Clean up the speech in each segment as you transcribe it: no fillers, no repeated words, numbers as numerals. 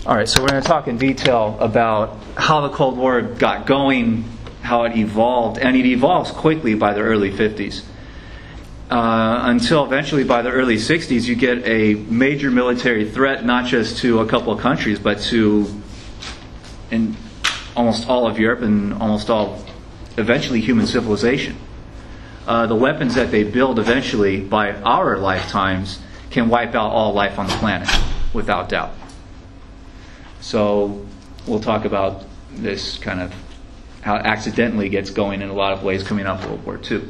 All right, so we're going to talk in detail about how the Cold War got going, how it evolved, and it evolves quickly by the early 50s. Until eventually by the early 60s you get a major military threat, not just to a couple of countries, but to in almost all of Europe and almost all, eventually, human civilization. The weapons that they build eventually, by our lifetimes, can wipe out all life on the planet, without doubt. So we'll talk about this kind of how it accidentally gets going in a lot of ways coming out of World War II.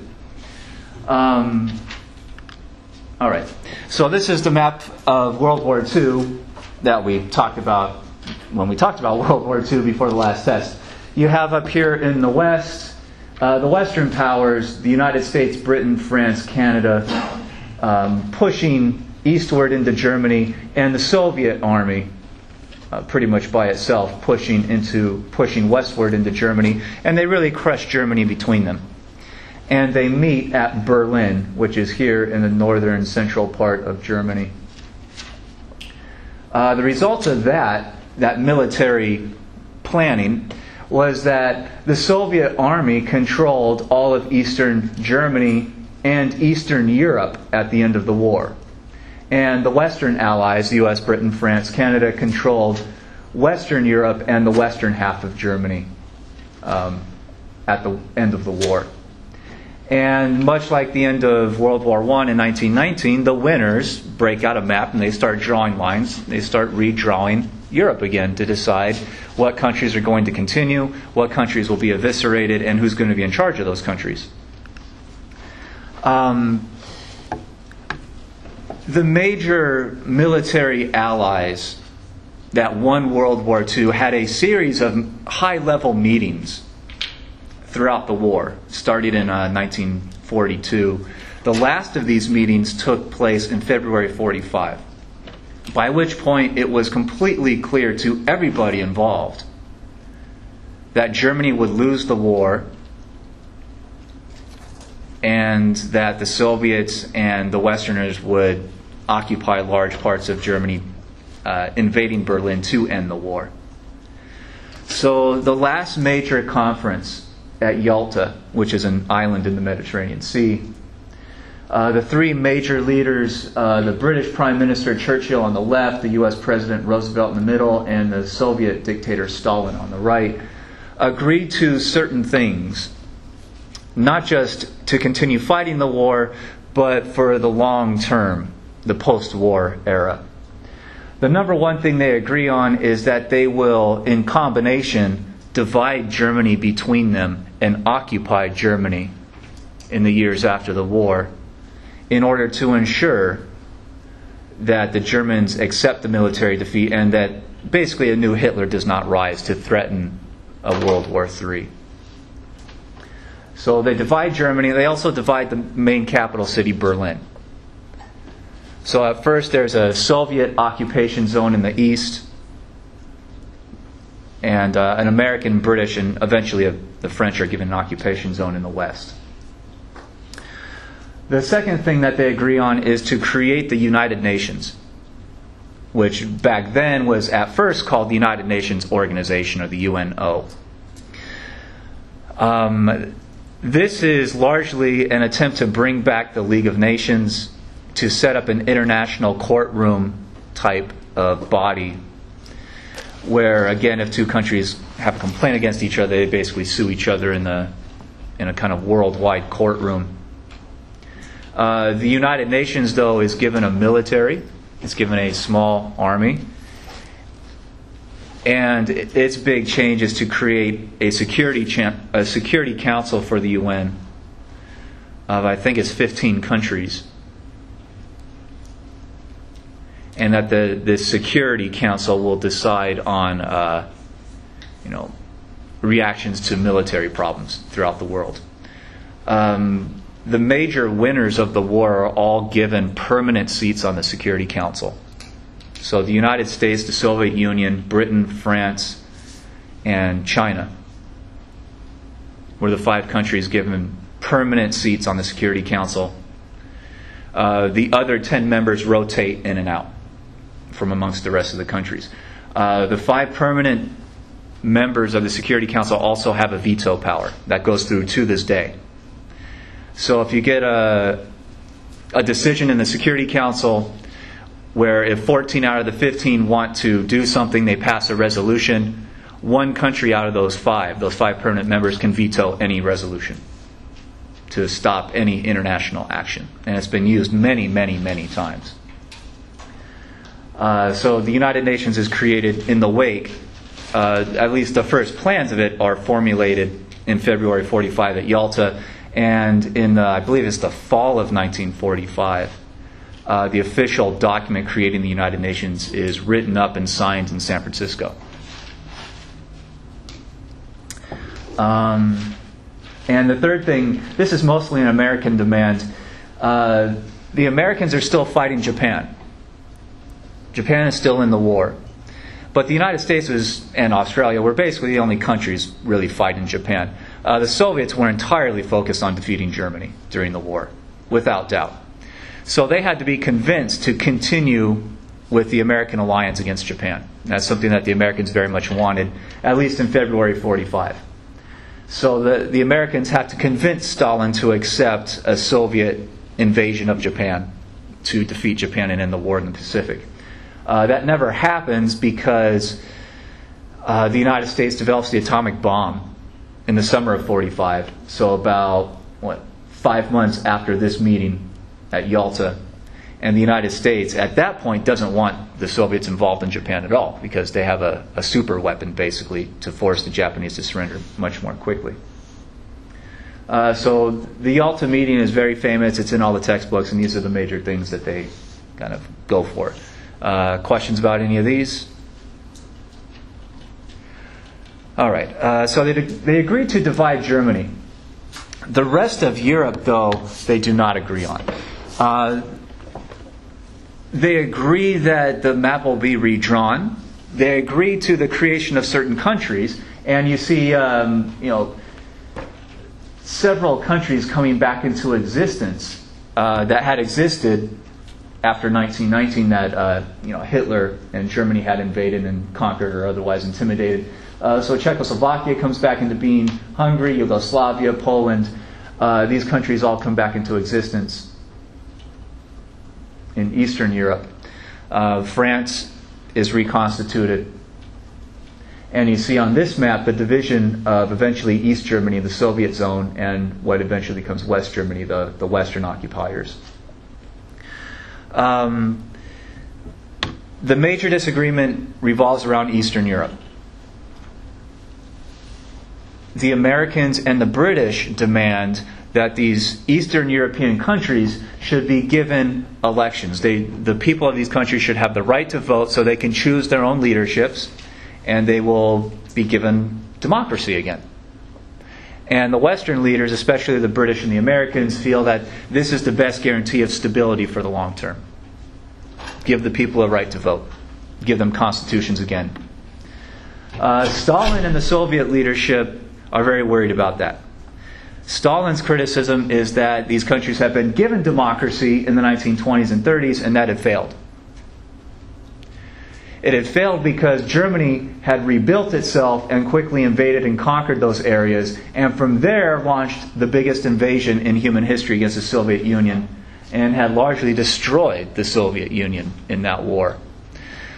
All right. So this is the map of World War II that we talked about when we talked about World War II before the last test. You have up here in the West, the Western powers, the United States, Britain, France, Canada, pushing eastward into Germany, and the Soviet army, pretty much by itself, pushing westward into Germany, and they really crush Germany between them. And they meet at Berlin, which is here in the northern central part of Germany. The result of that military planning was that the Soviet army controlled all of Eastern Germany and Eastern Europe at the end of the war. And the Western allies, the US, Britain, France, Canada, controlled Western Europe and the western half of Germany at the end of the war. And much like the end of World War I in 1919, the winners break out a map and they start drawing lines. They start redrawing Europe again to decide what countries are going to continue, what countries will be eviscerated, and who's going to be in charge of those countries. The major military allies that won World War II had a series of high-level meetings throughout the war, starting in 1942. The last of these meetings took place in February 1945, by which point it was completely clear to everybody involved that Germany would lose the war and that the Soviets and the Westerners would occupy large parts of Germany, invading Berlin to end the war. So the last major conference at Yalta, which is an island in the Mediterranean Sea, the three major leaders, the British Prime Minister Churchill on the left, the US President Roosevelt in the middle, and the Soviet dictator Stalin on the right, agreed to certain things, not just to continue fighting the war, but for the long term, the post-war era. The number one thing they agree on is that they will, in combination, divide Germany between them and occupy Germany in the years after the war in order to ensure that the Germans accept the military defeat and that basically a new Hitler does not rise to threaten a World War III. So they divide Germany. They also divide the main capital city, Berlin. So at first there's a Soviet occupation zone in the east, and an American, British, and eventually the French are given an occupation zone in the west. The second thing that they agree on is to create the United Nations, which back then was at first called the United Nations Organization, or the UNO. This is largely an attempt to bring back the League of Nations, to set up an international courtroom type of body where, again, if two countries have a complaint against each other, they basically sue each other in a kind of worldwide courtroom. The United Nations, though, is given a military. It's given a small army. And its big change is to create a security council for the UN of, I think it's 15 countries. And that the Security Council will decide on, reactions to military problems throughout the world. The major winners of the war are all given permanent seats on the Security Council. So the United States, the Soviet Union, Britain, France, and China were the 5 countries given permanent seats on the Security Council. The other 10 members rotate in and out from amongst the rest of the countries. The 5 permanent members of the Security Council also have a veto power that goes through to this day. So if you get a decision in the Security Council where if 14 out of the 15 want to do something, they pass a resolution, one country out of those 5 permanent members, can veto any resolution to stop any international action. And it's been used many, many, many times. So the United Nations is created in the wake, at least the first plans of it are formulated in February 45 at Yalta, and in I believe it's the fall of 1945, the official document creating the United Nations is written up and signed in San Francisco. And the third thing, this is mostly an American demand. The Americans are still fighting Japan. Japan is still in the war. But the United States and Australia were basically the only countries really fighting Japan. The Soviets were entirely focused on defeating Germany during the war, without doubt. So they had to be convinced to continue with the American alliance against Japan. That's something that the Americans very much wanted, at least in February 45. So the Americans had to convince Stalin to accept a Soviet invasion of Japan to defeat Japan and end the war in the Pacific. That never happens because the United States develops the atomic bomb in the summer of 45. So about, 5 months after this meeting at Yalta. And the United States, at that point, doesn't want the Soviets involved in Japan at all because they have a super weapon, basically, to force the Japanese to surrender much more quickly. So the Yalta meeting is very famous. It's in all the textbooks, and these are the major things that they kind of go for. Questions about any of these? All right. So they agreed to divide Germany. The rest of Europe, though, they do not agree on. They agree that the map will be redrawn. They agree to the creation of certain countries, and you see, several countries coming back into existence that had existed after 1919 that Hitler and Germany had invaded and conquered or otherwise intimidated. So Czechoslovakia comes back into being. Hungary, Yugoslavia, Poland. These countries all come back into existence in Eastern Europe. France is reconstituted. And you see on this map the division of eventually East Germany, the Soviet zone, and what eventually becomes West Germany, the Western occupiers. The major disagreement revolves around Eastern Europe. The Americans and the British demand that these Eastern European countries should be given elections. The people of these countries should have the right to vote so they can choose their own leaderships, and they will be given democracy again. And the Western leaders, especially the British and the Americans, feel that this is the best guarantee of stability for the long term. Give the people a right to vote. Give them constitutions again. Stalin and the Soviet leadership are very worried about that. Stalin's criticism is that these countries have been given democracy in the 1920s and 30s and that it failed. It had failed because Germany had rebuilt itself and quickly invaded and conquered those areas, and from there launched the biggest invasion in human history against the Soviet Union and had largely destroyed the Soviet Union in that war.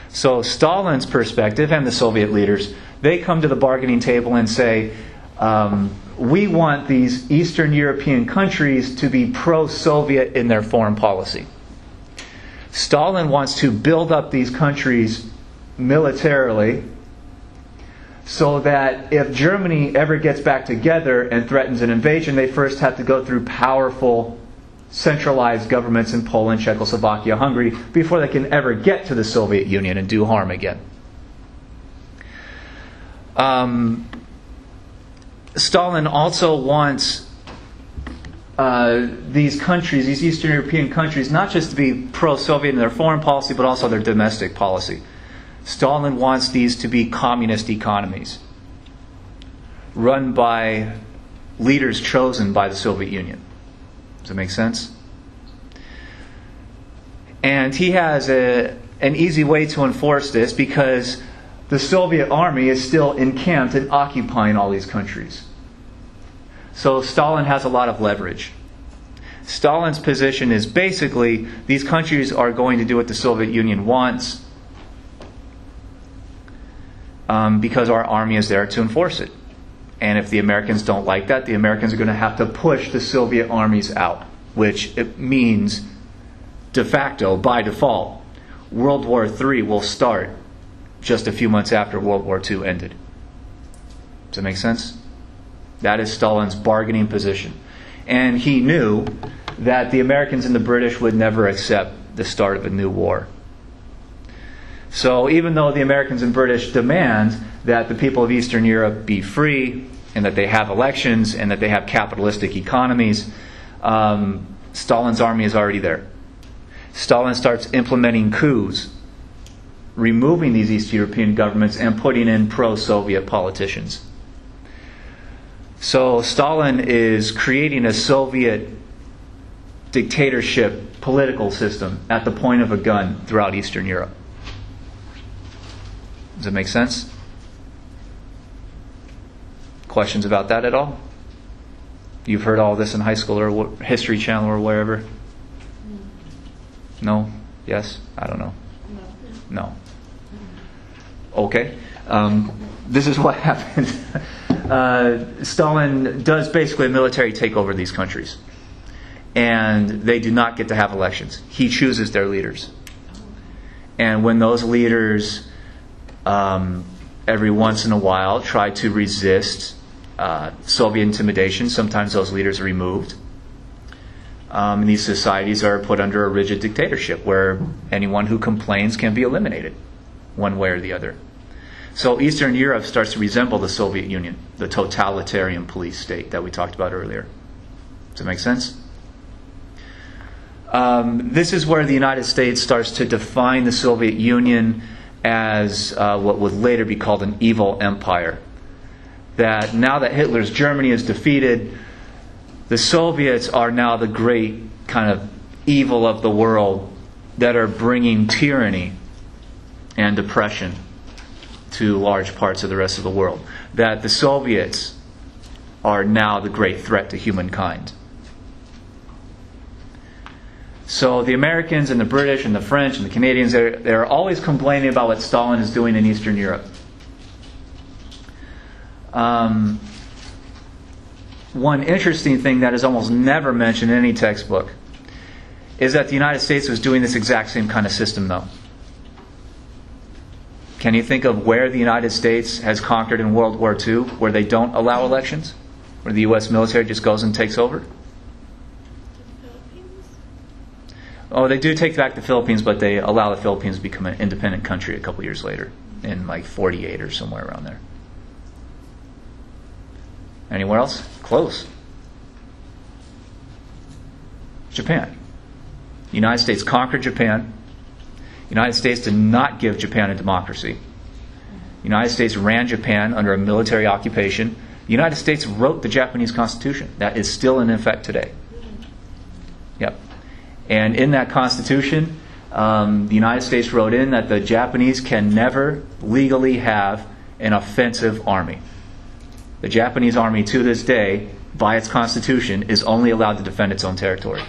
So Stalin's perspective and the Soviet leaders, they come to the bargaining table and say, we want these Eastern European countries to be pro-Soviet in their foreign policy. Stalin wants to build up these countries militarily so that if Germany ever gets back together and threatens an invasion, they first have to go through powerful centralized governments in Poland, Czechoslovakia, Hungary before they can ever get to the Soviet Union and do harm again. Stalin also wants these countries, these Eastern European countries, not just to be pro-Soviet in their foreign policy, but also their domestic policy. Stalin wants these to be communist economies, run by leaders chosen by the Soviet Union. Does that make sense? And he has an easy way to enforce this because the Soviet army is still encamped and occupying all these countries. So Stalin has a lot of leverage. Stalin's position is basically these countries are going to do what the Soviet Union wants because our army is there to enforce it. And if the Americans don't like that, the Americans are going to have to push the Soviet armies out, which it means de facto, by default, World War III will start just a few months after World War II ended. Does that make sense? That is Stalin's bargaining position. And he knew that the Americans and the British would never accept the start of a new war. So even though the Americans and British demand that the people of Eastern Europe be free and that they have elections and that they have capitalistic economies, Stalin's army is already there. Stalin starts implementing coups, removing these East European governments and putting in pro-Soviet politicians. So Stalin is creating a Soviet dictatorship political system at the point of a gun throughout Eastern Europe. Does that make sense? Questions about that at all? You've heard all this in high school or History Channel or wherever? No? Yes? I don't know. No. Okay. This is what happened. Stalin does basically a military takeover of these countries. And they do not get to have elections. He chooses their leaders. And when those leaders, every once in a while, try to resist Soviet intimidation, sometimes those leaders are removed. And these societies are put under a rigid dictatorship where anyone who complains can be eliminated, one way or the other. So Eastern Europe starts to resemble the Soviet Union, the totalitarian police state that we talked about earlier. Does that make sense? This is where the United States starts to define the Soviet Union as what would later be called an evil empire. That now that Hitler's Germany is defeated, the Soviets are now the great kind of evil of the world that are bringing tyranny and oppression to large parts of the rest of the world. That the Soviets are now the great threat to humankind. So the Americans and the British and the French and the Canadians, they're always complaining about what Stalin is doing in Eastern Europe. One interesting thing that is almost never mentioned in any textbook is that the United States was doing this exact same kind of system, though. Can you think of where the United States has conquered in World War II, where they don't allow elections? Where the U.S. military just goes and takes over? Oh, they do take back the Philippines, but they allow the Philippines to become an independent country a couple years later, in like 48 or somewhere around there. Anywhere else? Close. Japan. The United States conquered Japan. The United States did not give Japan a democracy. The United States ran Japan under a military occupation. The United States wrote the Japanese Constitution. That is still in effect today. Yep. And in that Constitution, the United States wrote in that the Japanese can never legally have an offensive army. The Japanese army to this day, by its Constitution, is only allowed to defend its own territory.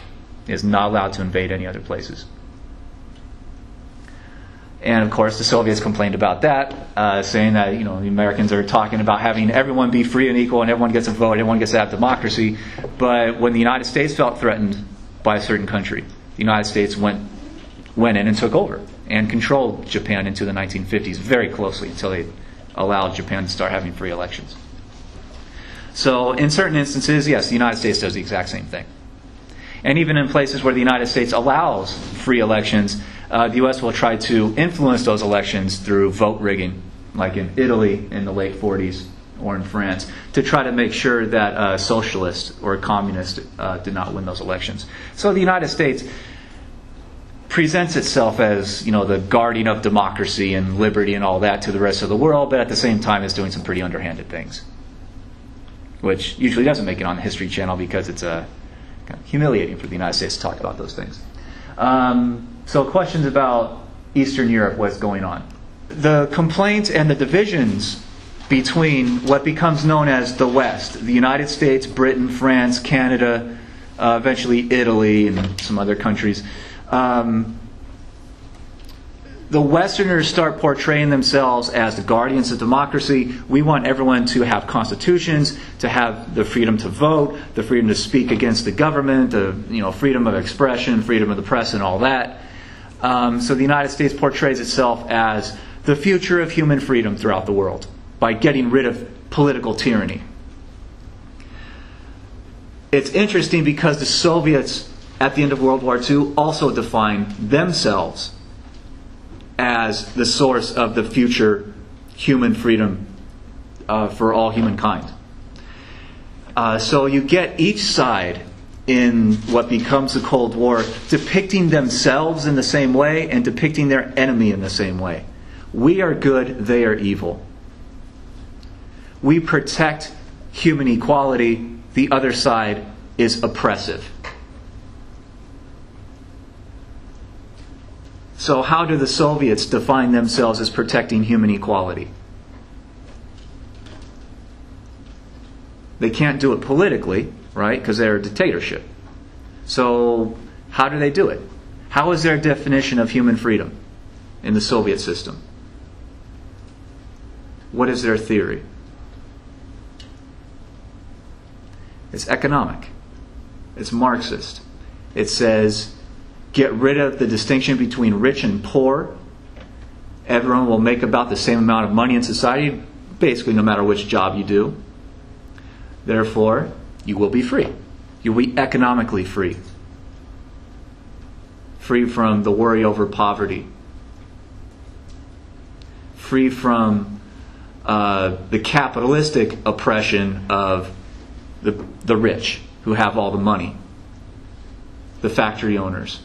It is not allowed to invade any other places. And of course, the Soviets complained about that, saying that the Americans are talking about having everyone be free and equal, and everyone gets a vote, everyone gets to have democracy. But when the United States felt threatened by a certain country, the United States went in and took over and controlled Japan into the 1950s very closely until they allowed Japan to start having free elections. So in certain instances, yes, the United States does the exact same thing. And even in places where the United States allows free elections, the U.S. will try to influence those elections through vote rigging, like in Italy in the late 40s or in France, to try to make sure that a socialist or a communist did not win those elections. So the United States presents itself as, the guardian of democracy and liberty and all that to the rest of the world, but at the same time is doing some pretty underhanded things, which usually doesn't make it on the History Channel because it's kind of humiliating for the United States to talk about those things. So questions about Eastern Europe, what's going on? The complaints and the divisions between what becomes known as the West, the United States, Britain, France, Canada, eventually Italy and some other countries, the Westerners start portraying themselves as the guardians of democracy. We want everyone to have constitutions, to have the freedom to vote, the freedom to speak against the government, the freedom of expression, freedom of the press, and all that. So the United States portrays itself as the future of human freedom throughout the world by getting rid of political tyranny. It's interesting because the Soviets at the end of World War II also defined themselves as the source of the future human freedom for all humankind. So you get each side in what becomes the Cold War depicting themselves in the same way and depicting their enemy in the same way. We are good, they are evil. We protect human equality, the other side is oppressive. So how do the Soviets define themselves as protecting human equality? They can't do it politically, right? Because they're a dictatorship. So how do they do it? How is their definition of human freedom in the Soviet system? What is their theory? It's economic. It's Marxist. It says, get rid of the distinction between rich and poor. Everyone will make about the same amount of money in society, basically no matter which job you do. Therefore, you will be free. You will be economically free. Free from the worry over poverty. Free from the capitalistic oppression of the rich who have all the money. The factory owners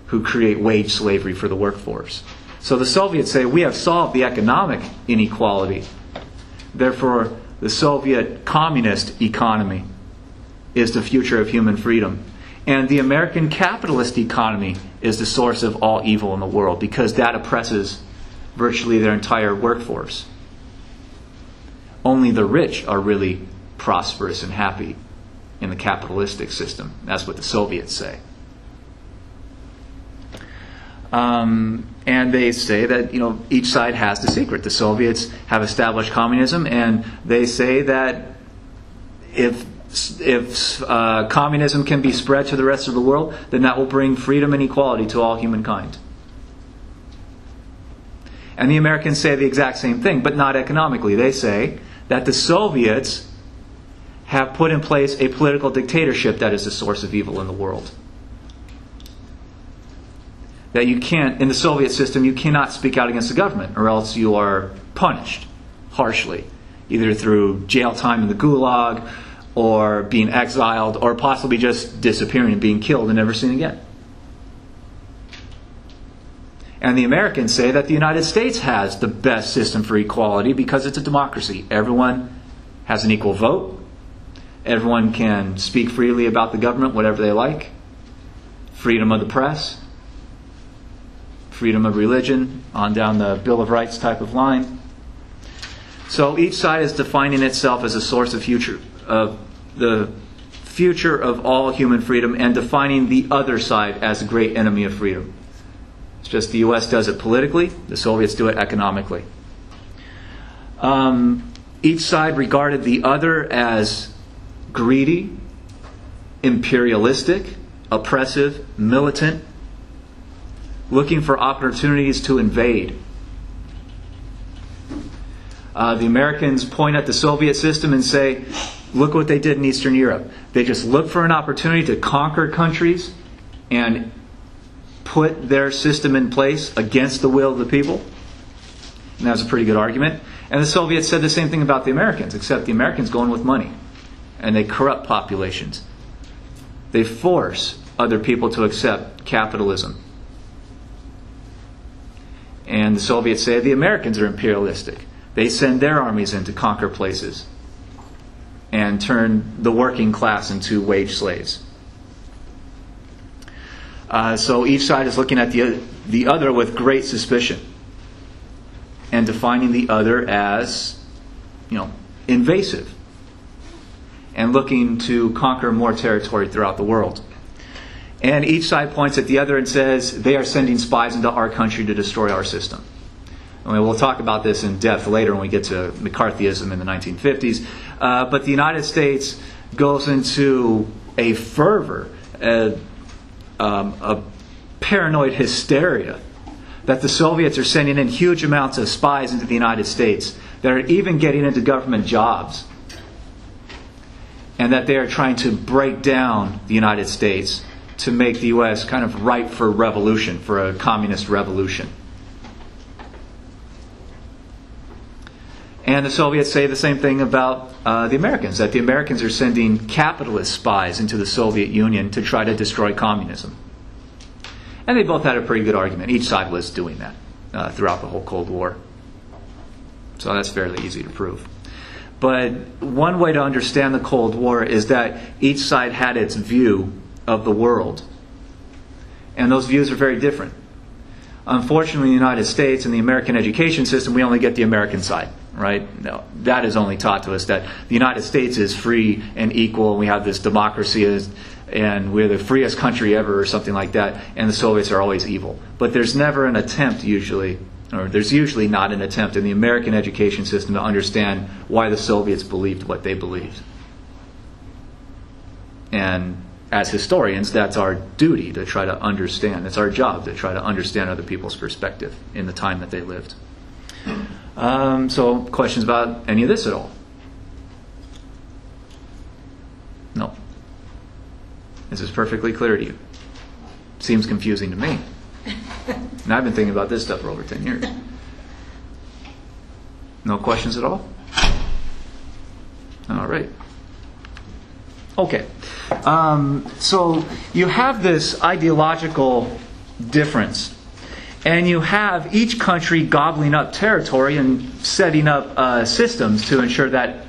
who create wage slavery for the workforce. So the Soviets say, we have solved the economic inequality. Therefore, the Soviet communist economy is the future of human freedom. And the American capitalist economy is the source of all evil in the world because that oppresses virtually their entire workforce. Only the rich are really prosperous and happy in the capitalistic system. That's what the Soviets say. And they say that each side has the secret. The Soviets have established communism, and they say that if communism can be spread to the rest of the world, then that will bring freedom and equality to all humankind. And the Americans say the exact same thing, but not economically. They say that the Soviets have put in place a political dictatorship that is the source of evil in the world. That you can't, in the Soviet system, you cannot speak out against the government, or else you are punished harshly, either through jail time in the Gulag, or being exiled, or possibly just disappearing and being killed and never seen again. And the Americans say that the United States has the best system for equality because it's a democracy. Everyone has an equal vote. Everyone can speak freely about the government, whatever they like. Freedom of the press. Freedom of religion, on down the Bill of Rights type of line. So each side is defining itself as a source of the future of all human freedom and defining the other side as a great enemy of freedom. It's just the U.S. does it politically, the Soviets do it economically. Each side regarded the other as greedy, imperialistic, oppressive, militant, looking for opportunities to invade. The Americans point at the Soviet system and say, look what they did in Eastern Europe. They just looked for an opportunity to conquer countries and put their system in place against the will of the people. And that was a pretty good argument. And the Soviets said the same thing about the Americans, except the Americans go in with money. And they corrupt populations. They force other people to accept capitalism. And the Soviets say the Americans are imperialistic. They send their armies in to conquer places and turn the working class into wage slaves. So each side is looking at the other with great suspicion. and defining the other as, invasive and looking to conquer more territory throughout the world. And each side points at the other and says they are sending spies into our country to destroy our system. I mean, we'll talk about this in depth later when we get to McCarthyism in the 1950s. But the United States goes into a fervor, a paranoid hysteria, that the Soviets are sending in huge amounts of spies into the United States that are even getting into government jobs, and that they are trying to break down the United States to make the U.S. kind of ripe for revolution, for a communist revolution. And the Soviets say the same thing about the Americans, that the Americans are sending capitalist spies into the Soviet Union to try to destroy communism. And they both had a pretty good argument. Each side was doing that throughout the whole Cold War. So that's fairly easy to prove. But one way to understand the Cold War is that each side had its view of the world. And those views are very different. Unfortunately, in the United States and the American education system, we only get the American side, right? No, that is only taught to us that the United States is free and equal, and we have this democracy, and we're the freest country ever, or something like that, and the Soviets are always evil. But there's never an attempt usually, or there's usually not an attempt in the American education system to understand why the Soviets believed what they believed. And as historians, that's our duty to try to understand. It's our job to try to understand other people's perspective in the time that they lived. So, questions about any of this at all? No. This is perfectly clear to you. Seems confusing to me. And I've been thinking about this stuff for over 10 years. No questions at all? All right. Okay. So you have this ideological difference, and you have each country gobbling up territory and setting up systems to ensure that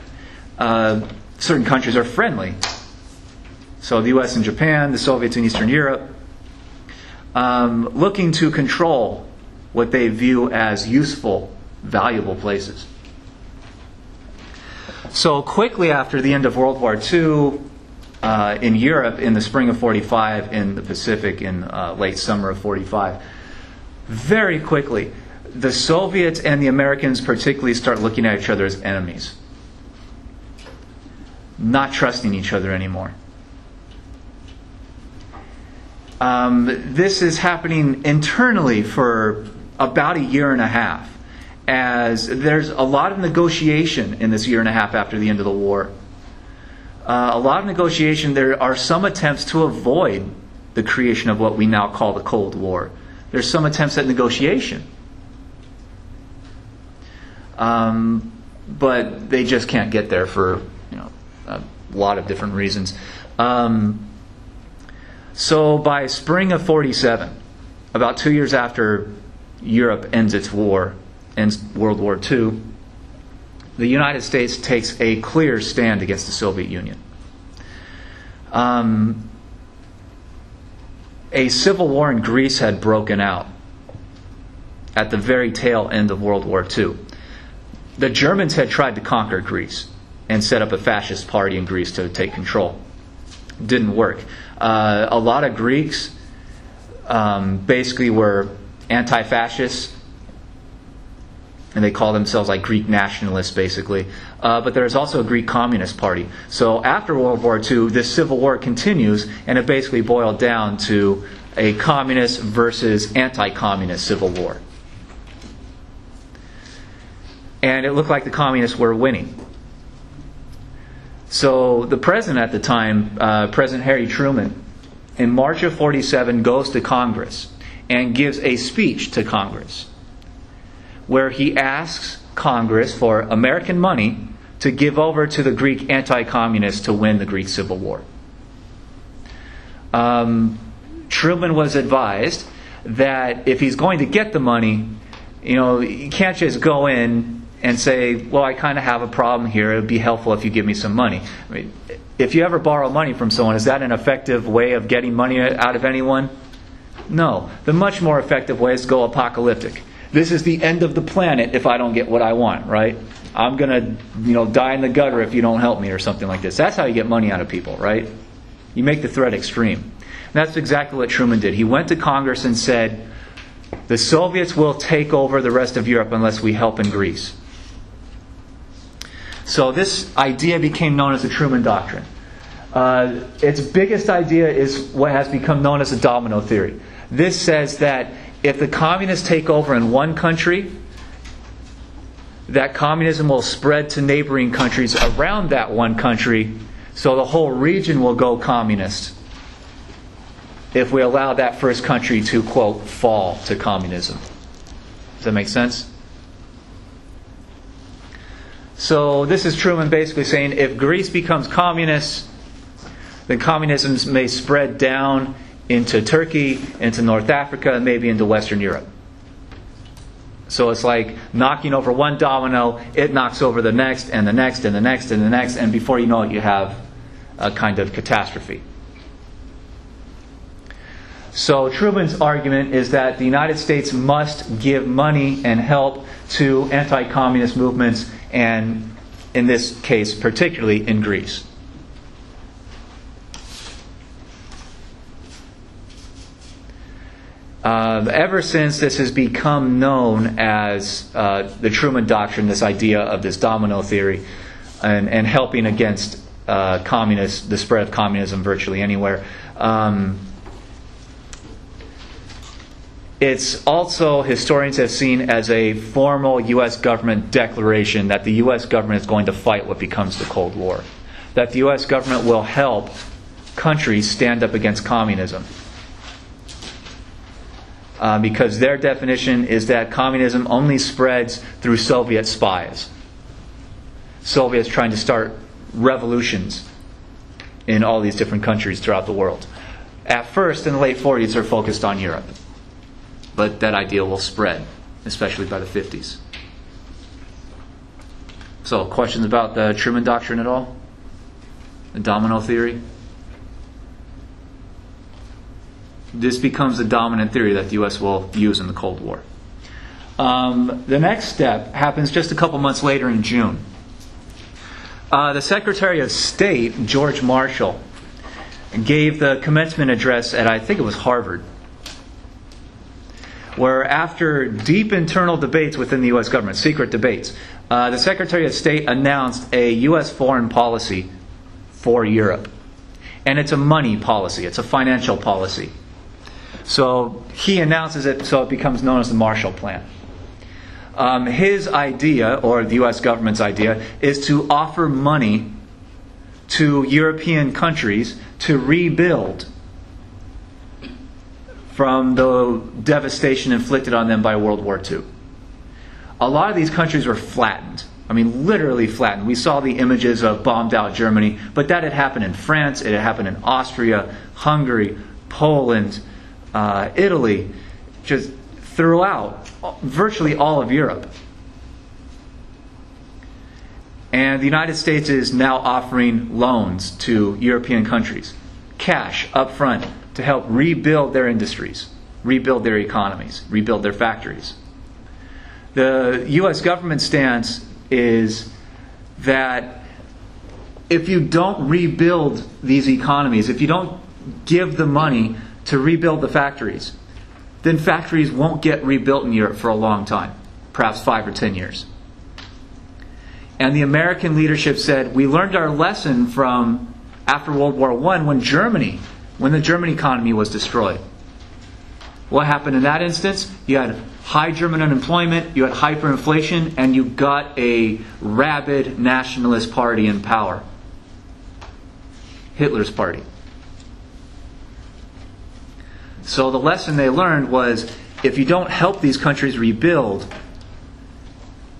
certain countries are friendly. So the U.S. and Japan, the Soviets in Eastern Europe, looking to control what they view as useful, valuable places. So quickly after the end of World War II, in Europe in the spring of 45, in the Pacific in late summer of 45, very quickly, the Soviets and the Americans particularly start looking at each other as enemies. Not trusting each other anymore. This is happening internally for about a year and a half, as there's a lot of negotiation in this year and a half after the end of the war. A lot of negotiation. There are some attempts to avoid the creation of what we now call the Cold War. There's some attempts at negotiation. But they just can't get there for a lot of different reasons. So by spring of 47, about 2 years after Europe ends its war, ends World War II, the United States takes a clear stand against the Soviet Union. A civil war in Greece had broken out at the very tail end of World War II. The Germans had tried to conquer Greece and set up a fascist party in Greece to take control. Didn't work. A lot of Greeks basically were anti-fascists, and they call themselves like Greek nationalists, basically. But there is also a Greek Communist Party. So after World War II, this civil war continues, and it basically boiled down to a communist versus anti-communist civil war. And it looked like the communists were winning. So the president at the time, President Harry Truman, in March of 47, goes to Congress and gives a speech to Congress, where he asks Congress for American money to give over to the Greek anti-communists to win the Greek Civil War. Truman was advised that if he's going to get the money, you can't just go in and say, well, I kind of have a problem here. It would be helpful if you give me some money. I mean, if you ever borrow money from someone, is that an effective way of getting money out of anyone? No. The much more effective way is to go apocalyptic. this is the end of the planet if I don't get what I want, right? I'm going to, die in the gutter if you don't help me or something like this. That's how you get money out of people, right? You make the threat extreme. And that's exactly what Truman did. He went to Congress and said, the Soviets will take over the rest of Europe unless we help in Greece. So this idea became known as the Truman Doctrine. Its biggest idea is what has become known as the domino theory. This says that if the communists take over in one country, that communism will spread to neighboring countries around that one country, so the whole region will go communist if we allow that first country to, quote, fall to communism. Does that make sense? So this is Truman basically saying if Greece becomes communist, then communism may spread down into Turkey, into North Africa, and maybe into Western Europe. So it's like knocking over one domino, it knocks over the next, and the next, and the next, and the next, and before you know it, you have a kind of catastrophe. So Truman's argument is that the United States must give money and help to anti-communist movements, and in this case, particularly in Greece. Ever since this has become known as the Truman Doctrine, this idea of this domino theory, and helping against the spread of communism virtually anywhere. It's also, historians have seen as a formal U.S. government declaration that the U.S. government is going to fight what becomes the Cold War. That the U.S. government will help countries stand up against communism. Because their definition is that communism only spreads through Soviet spies. Soviets trying to start revolutions in all these different countries throughout the world. At first, in the late 40s, they're focused on Europe. But that idea will spread, especially by the 50s. So, questions about the Truman Doctrine at all? The domino theory? This becomes the dominant theory that the U.S. will use in the Cold War. The next step happens just a couple months later in June. The Secretary of State, George Marshall, gave the commencement address at, I think it was Harvard, where after deep internal debates within the U.S. government, secret debates, the Secretary of State announced a U.S. foreign policy for Europe. And it's a money policy. It's a financial policy. So he announces it so it becomes known as the Marshall Plan. His idea, or the U.S. government's idea, is to offer money to European countries to rebuild from the devastation inflicted on them by World War II. A lot of these countries were flattened. I mean, literally flattened. We saw the images of bombed out Germany, but that had happened in France, it had happened in Austria, Hungary, Poland, Italy, just throughout virtually all of Europe. And the United States is now offering loans to European countries, cash up front, to help rebuild their industries, rebuild their economies, rebuild their factories. The U.S. government stance is that if you don't rebuild these economies, if you don't give the money to rebuild the factories, then factories won't get rebuilt in Europe for a long time, perhaps 5 or 10 years. And the American leadership said, we learned our lesson from after World War I when the German economy was destroyed. What happened in that instance? You had high German unemployment, you had hyperinflation, and you got a rabid nationalist party in power. Hitler's party. So the lesson they learned was, if you don't help these countries rebuild,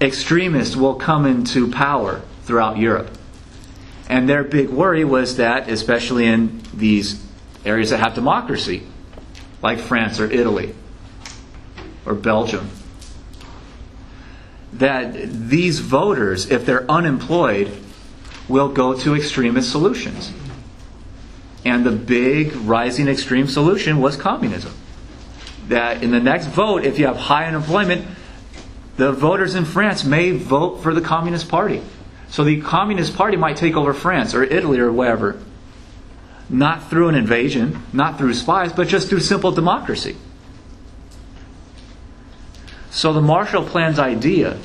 extremists will come into power throughout Europe. And their big worry was that, especially in these areas that have democracy, like France or Italy or Belgium, that these voters, if they're unemployed, will go to extremist solutions. And the big rising extreme solution was communism. That in the next vote, if you have high unemployment, the voters in France may vote for the Communist Party. So the Communist Party might take over France or Italy or wherever. Not through an invasion, not through spies, but just through simple democracy. So the Marshall Plan's idea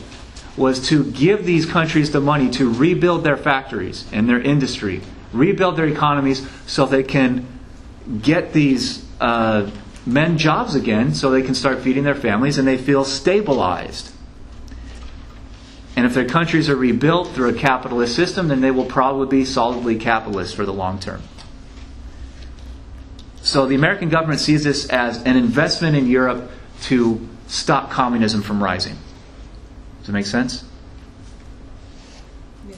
was to give these countries the money to rebuild their factories and their industry, rebuild their economies so they can get these men jobs again so they can start feeding their families and they feel stabilized. And if their countries are rebuilt through a capitalist system, then they will probably be solidly capitalist for the long term. So the American government sees this as an investment in Europe to stop communism from rising. Does that make sense? Yes.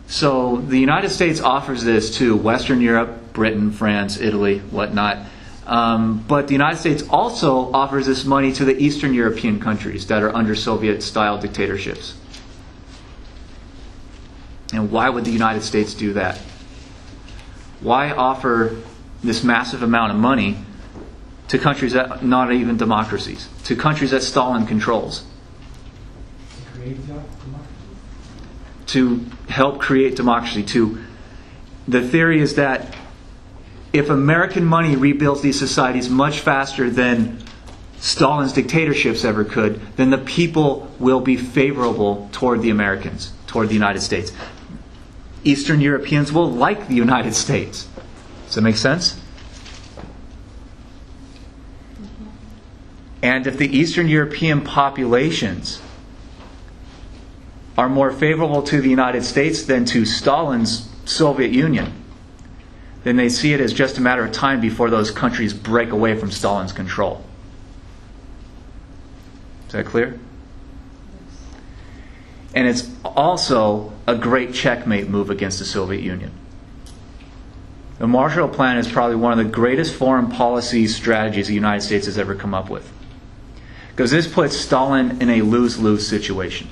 So the United States offers this to Western Europe, Britain, France, Italy, whatnot. But the United States also offers this money to the Eastern European countries that are under Soviet-style dictatorships. And why would the United States do that? Why offer this massive amount of money to countries that are not even democracies, to countries that Stalin controls? To create democracy? To help create democracy. The theory is that if American money rebuilds these societies much faster than Stalin's dictatorships ever could, then the people will be favorable toward the Americans, toward the United States. Eastern Europeans will like the United States. Does that make sense? And if the Eastern European populations are more favorable to the United States than to Stalin's Soviet Union, then they see it as just a matter of time before those countries break away from Stalin's control. Is that clear? And it's also a great checkmate move against the Soviet Union. The Marshall Plan is probably one of the greatest foreign policy strategies the United States has ever come up with. Because this puts Stalin in a lose-lose situation.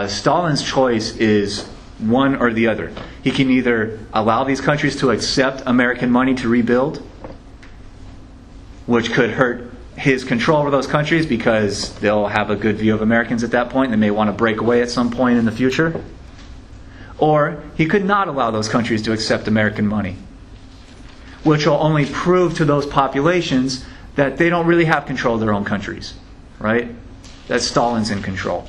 Stalin's choice is one or the other. He can either allow these countries to accept American money to rebuild, which could hurt his control over those countries because they'll have a good view of Americans at that point and they may want to break away at some point in the future. Or he could not allow those countries to accept American money, which will only prove to those populations that they don't really have control of their own countries, right? That Stalin's in control.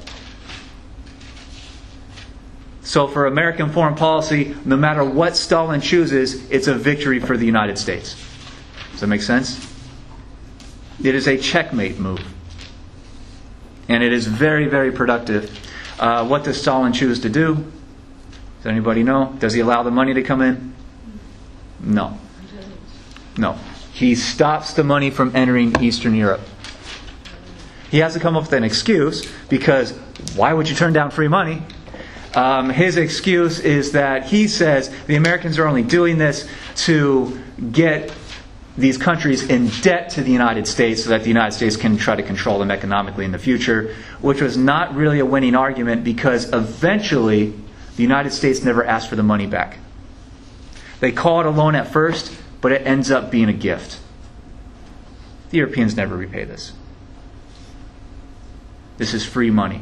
So for American foreign policy, no matter what Stalin chooses, it's a victory for the United States. Does that make sense? It is a checkmate move. And it is very, very productive. What does Stalin choose to do? Does anybody know? Does he allow the money to come in? No. No. He stops the money from entering Eastern Europe. He has to come up with an excuse because why would you turn down free money? His excuse is that he says the Americans are only doing this to get these countries in debt to the United States so that the United States can try to control them economically in the future, which was not really a winning argument because eventually the United States never asked for the money back. They call it a loan at first, but it ends up being a gift. The Europeans never repay this. This is free money.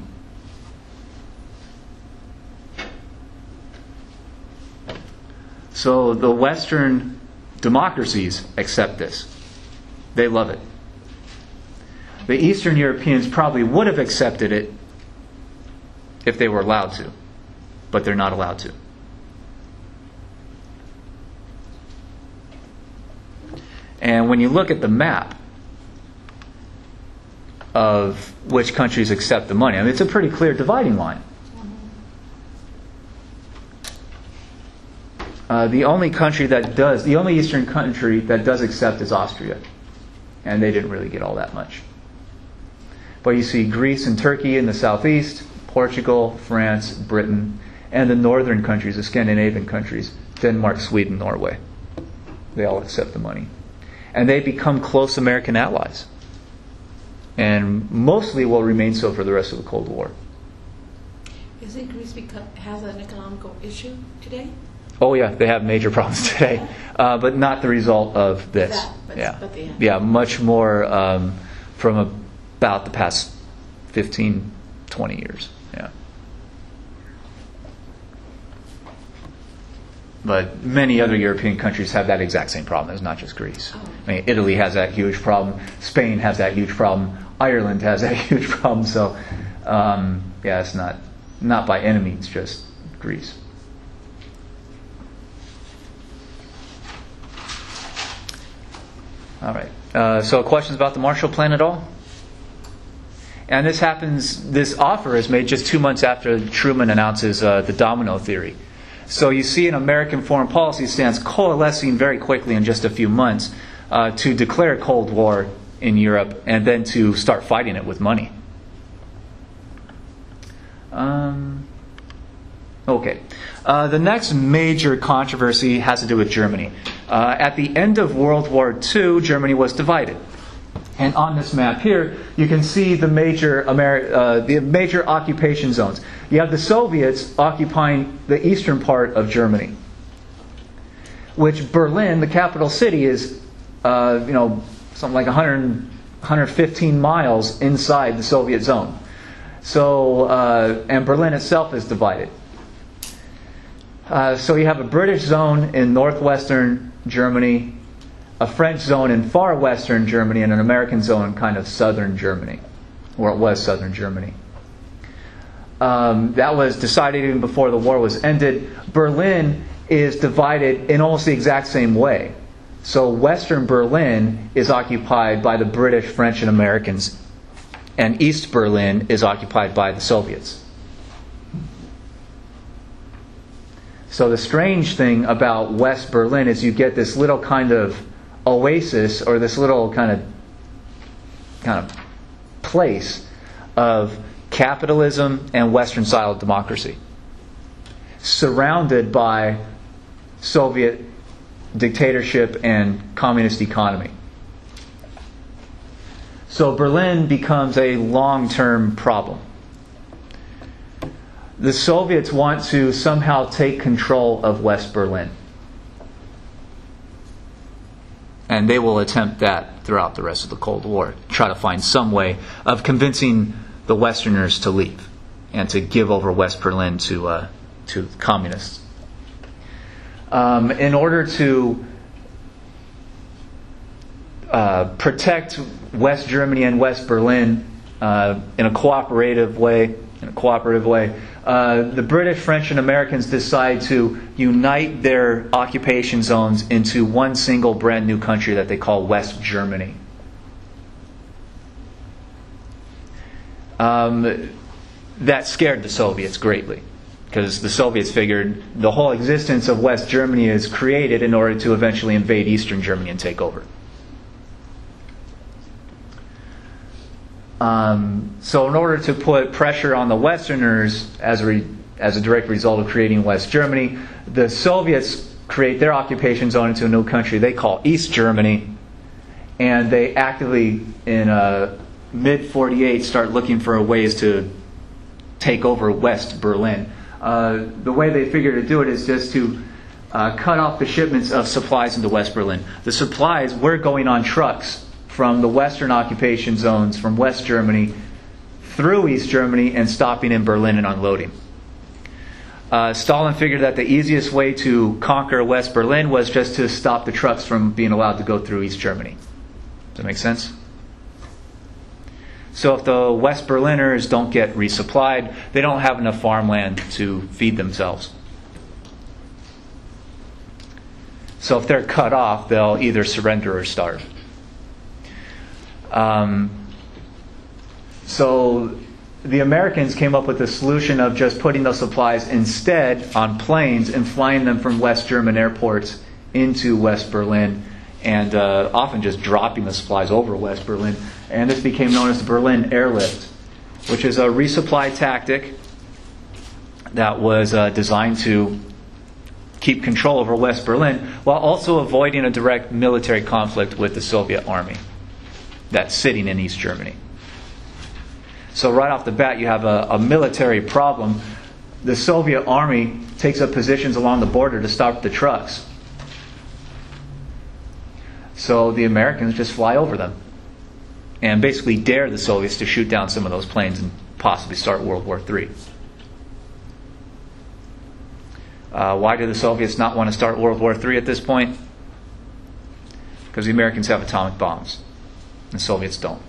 So the Western democracies accept this. They love it. The Eastern Europeans probably would have accepted it if they were allowed to, but they're not allowed to. And when you look at the map of which countries accept the money, I mean, it's a pretty clear dividing line. The only Eastern country that does accept is Austria. And they didn't really get all that much. But you see Greece and Turkey in the southeast, Portugal, France, Britain, and the northern countries, the Scandinavian countries, Denmark, Sweden, Norway. They all accept the money. And they become close American allies. And mostly will remain so for the rest of the Cold War. Is it Greece has an economical issue today? Oh yeah, they have major problems today, but not the result of this. Yeah, much more from about the past 15, 20 years. Yeah. But many other European countries have that exact same problem. It's not just Greece. I mean, Italy has that huge problem. Spain has that huge problem. Ireland has that huge problem. So, yeah, it's not by any means just Greece. All right. So questions about the Marshall Plan at all? And this offer is made just 2 months after Truman announces the domino theory. So you see an American foreign policy stance coalescing very quickly in just a few months to declare Cold War in Europe and then to start fighting it with money. Okay. The next major controversy has to do with Germany. At the end of World War II, Germany was divided. And on this map here, you can see the major occupation zones. You have the Soviets occupying the eastern part of Germany, which Berlin, the capital city, is something like 115 miles inside the Soviet zone. So, and Berlin itself is divided. So you have a British zone in northwestern Germany, a French zone in far western Germany, and an American zone in kind of southern Germany, or it was southern Germany. That was decided even before the war was ended. Berlin is divided in almost the exact same way. So western Berlin is occupied by the British, French, and Americans, and East Berlin is occupied by the Soviets. So the strange thing about West Berlin is you get this little kind of oasis, or this little kind of place of capitalism and Western style democracy, surrounded by Soviet dictatorship and communist economy. So Berlin becomes a long-term problem. The Soviets want to somehow take control of West Berlin. And they will attempt that throughout the rest of the Cold War. Try to find some way of convincing the Westerners to leave and to give over West Berlin to communists. In order to protect West Germany and West Berlin in a cooperative way, the British, French, and Americans decide to unite their occupation zones into one single brand new country that they call West Germany. That scared the Soviets greatly, because the Soviets figured the whole existence of West Germany is created in order to eventually invade Eastern Germany and take over. So in order to put pressure on the Westerners as a direct result of creating West Germany, the Soviets create their occupation zone into a new country they call East Germany, and they actively, in mid-48, start looking for ways to take over West Berlin. The way they figure to do it is just to cut off the shipments of supplies into West Berlin. The supplies were going on trucks from the Western occupation zones, from West Germany, through East Germany, and stopping in Berlin and unloading. Stalin figured that the easiest way to conquer West Berlin was just to stop the trucks from being allowed to go through East Germany. Does that make sense? So if the West Berliners don't get resupplied, they don't have enough farmland to feed themselves. So if they're cut off, they'll either surrender or starve. So the Americans came up with the solution of just putting those supplies instead on planes and flying them from West German airports into West Berlin, and often just dropping the supplies over West Berlin. And this became known as the Berlin Airlift, which is a resupply tactic that was designed to keep control over West Berlin while also avoiding a direct military conflict with the Soviet army that's sitting in East Germany. So right off the bat, you have a military problem the Soviet army takes up positions along the border to stop the trucks. So the Americans just fly over them and basically dare the Soviets to shoot down some of those planes and possibly start World War III. Why do the Soviets not want to start World War III at this point? Because the Americans have atomic bombs, and the Soviets don't.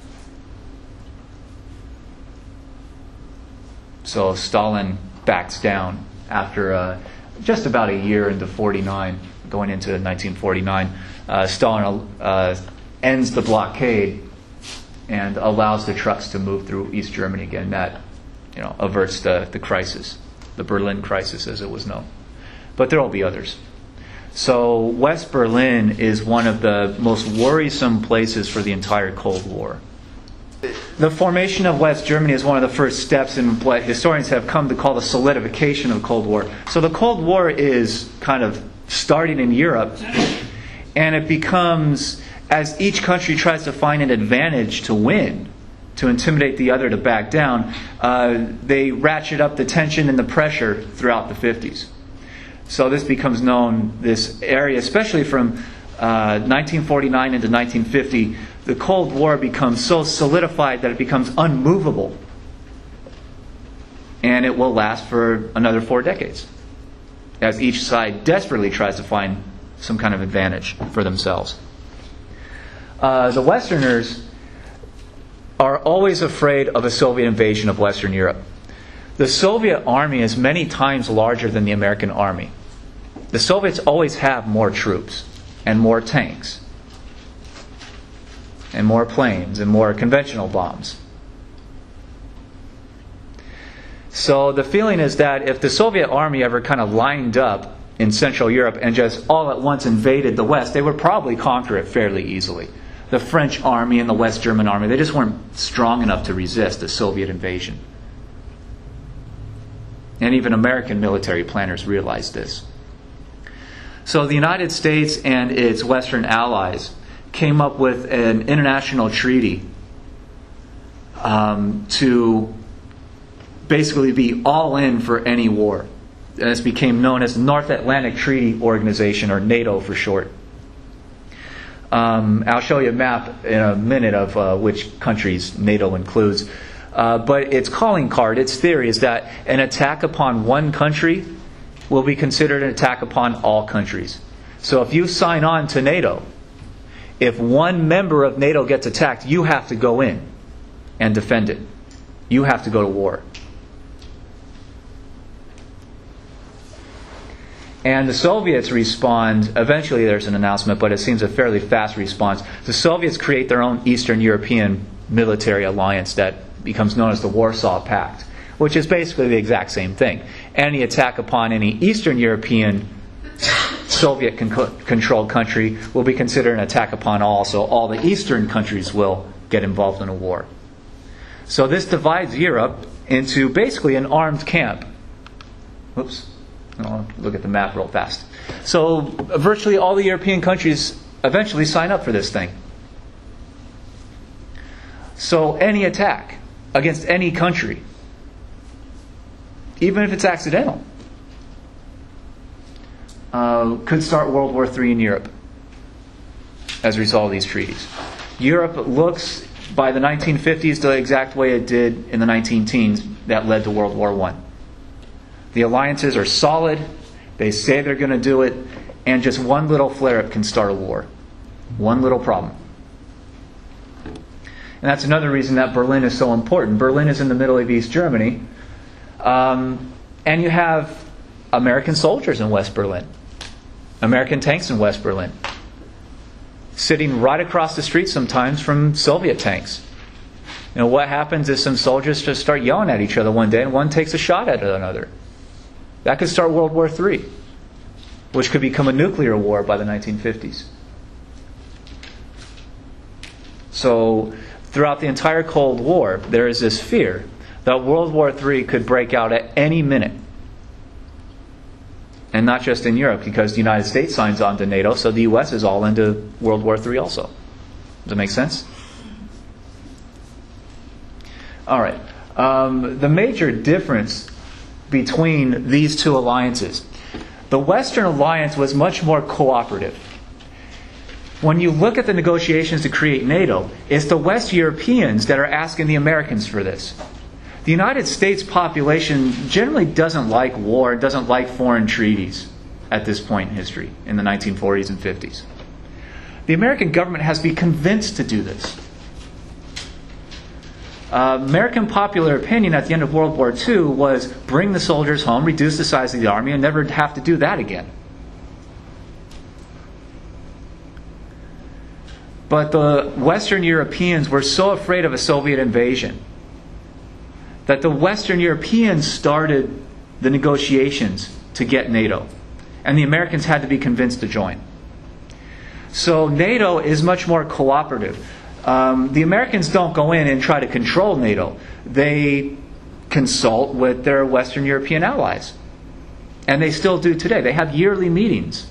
So Stalin backs down after just about a year into 49, going into 1949. Stalin ends the blockade and allows the trucks to move through East Germany again. That, averts the crisis, the Berlin crisis as it was known. But there will be others. So West Berlin is one of the most worrisome places for the entire Cold War. The formation of West Germany is one of the first steps in what historians have come to call the solidification of the Cold War. So the Cold War is kind of starting in Europe, and it becomes, as each country tries to find an advantage to win, to intimidate the other to back down, they ratchet up the tension and the pressure throughout the 50s. So this becomes known, this area, especially from 1949 into 1950, the Cold War becomes so solidified that it becomes unmovable. And it will last for another 4 decades, as each side desperately tries to find some kind of advantage for themselves. The Westerners are always afraid of a Soviet invasion of Western Europe. The Soviet army is many times larger than the American army. The Soviets always have more troops and more tanks and more planes and more conventional bombs. So the feeling is that if the Soviet army ever kind of lined up in Central Europe and just all at once invaded the West, they would probably conquer it fairly easily. The French army and the West German army, they just weren't strong enough to resist a Soviet invasion. And even American military planners realized this. So the United States and its Western allies came up with an international treaty to basically be all in for any war. And this became known as the North Atlantic Treaty Organization, or NATO for short. I'll show you a map in a minute of which countries NATO includes. But its calling card, its theory, is that an attack upon one country will be considered an attack upon all countries. So if you sign on to NATO, if one member of NATO gets attacked, you have to go in and defend it. You have to go to war. And the Soviets respond, eventually there's an announcement, but it seems a fairly fast response. The Soviets create their own Eastern European military alliance that becomes known as the Warsaw Pact, which is basically the exact same thing. Any attack upon any Eastern European Soviet-controlled country will be considered an attack upon all, so all the Eastern countries will get involved in a war. So this divides Europe into basically an armed camp. Whoops. I'll look at the map real fast. So virtually all the European countries eventually sign up for this thing. So any attack against any country, even if it's accidental, could start World War III in Europe as a result of these treaties. Europe looks, by the 1950s, the exact way it did in the 19-teens that led to World War I. The alliances are solid, they say they're going to do it, and just one little flare-up can start a war. One little problem. And that's another reason that Berlin is so important. Berlin is in the middle of East Germany, and you have American soldiers in West Berlin, American tanks in West Berlin, sitting right across the street sometimes from Soviet tanks. You know, what happens is some soldiers just start yelling at each other one day and one takes a shot at another. That could start World War III, which could become a nuclear war by the 1950s. So throughout the entire Cold War, there is this fear that World War III could break out at any minute. And not just in Europe, because the United States signs on to NATO, so the U.S. is all into World War III also. Does that make sense? All right. The major difference between these two alliances. The Western alliance was much more cooperative. When you look at the negotiations to create NATO, it's the West Europeans that are asking the Americans for this. The United States population generally doesn't like war, doesn't like foreign treaties at this point in history, in the 1940s and 50s. The American government has to be convinced to do this. American popular opinion at the end of World War II was bring the soldiers home, reduce the size of the army, and never have to do that again. But the Western Europeans were so afraid of a Soviet invasion that the Western Europeans started the negotiations to get NATO. And the Americans had to be convinced to join. So NATO is much more cooperative. The Americans don't go in and try to control NATO. They consult with their Western European allies. And they still do today. They have yearly meetings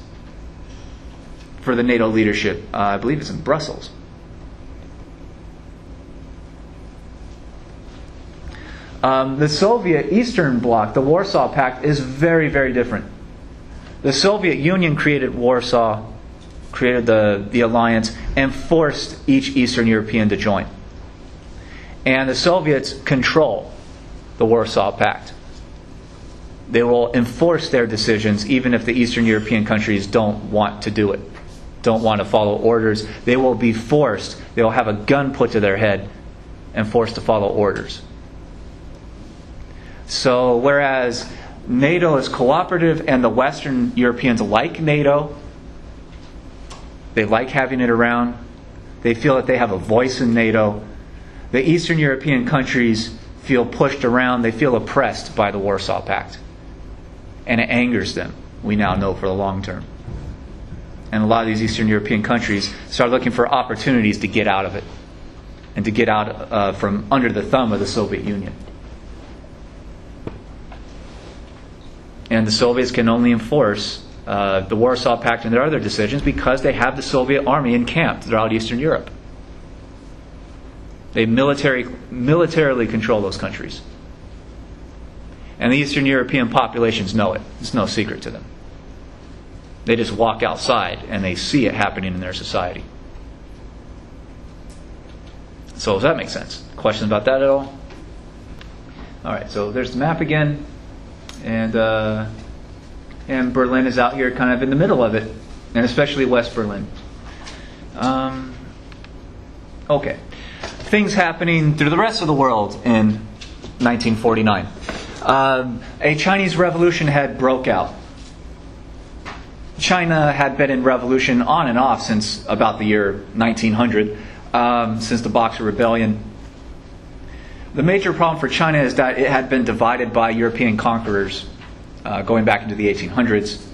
for the NATO leadership. I believe it's in Brussels. The Soviet Eastern Bloc, the Warsaw Pact, is very, very different. The Soviet Union created Warsaw, created the alliance, and forced each Eastern European to join. And the Soviets control the Warsaw Pact. They will enforce their decisions even if the Eastern European countries don't want to do it, don't want to follow orders. They will be forced. They will have a gun put to their head and forced to follow orders. So whereas NATO is cooperative and the Western Europeans like NATO, they like having it around, they feel that they have a voice in NATO, the Eastern European countries feel pushed around, they feel oppressed by the Warsaw Pact. And it angers them, we now know, for the long term. And a lot of these Eastern European countries start looking for opportunities to get out of it and to get out from under the thumb of the Soviet Union. And the Soviets can only enforce the Warsaw Pact and their other decisions because they have the Soviet army encamped throughout Eastern Europe. They militarily control those countries. And the Eastern European populations know it. It's no secret to them. They just walk outside and they see it happening in their society. So does that make sense? Questions about that at all? Alright, so there's the map again. And Berlin is out here kind of in the middle of it. And especially West Berlin. Okay. Things happening through the rest of the world in 1949. A Chinese revolution had broke out. China had been in revolution on and off since about the year 1900, since the Boxer Rebellion. The major problem for China is that it had been divided by European conquerors going back into the 1800s.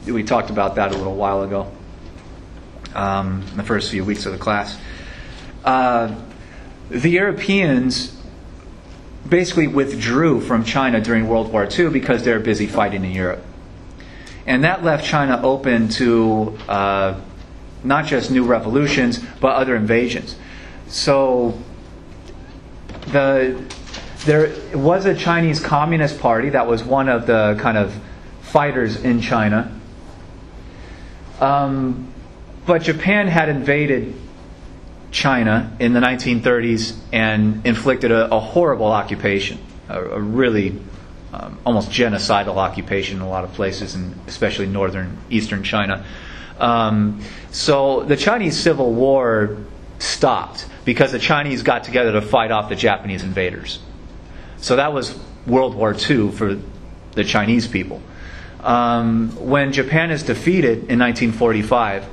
We talked about that a little while ago in the first few weeks of the class. The Europeans basically withdrew from China during World War II because they were busy fighting in Europe. And that left China open to not just new revolutions, but other invasions. So there was a Chinese Communist Party that was one of the kind of fighters in China. But Japan had invaded China in the 1930s and inflicted a horrible occupation, a really almost genocidal occupation in a lot of places, and especially northern, eastern China. So the Chinese Civil War stopped because the Chinese got together to fight off the Japanese invaders. So that was World War II for the Chinese people. When Japan is defeated in 1945,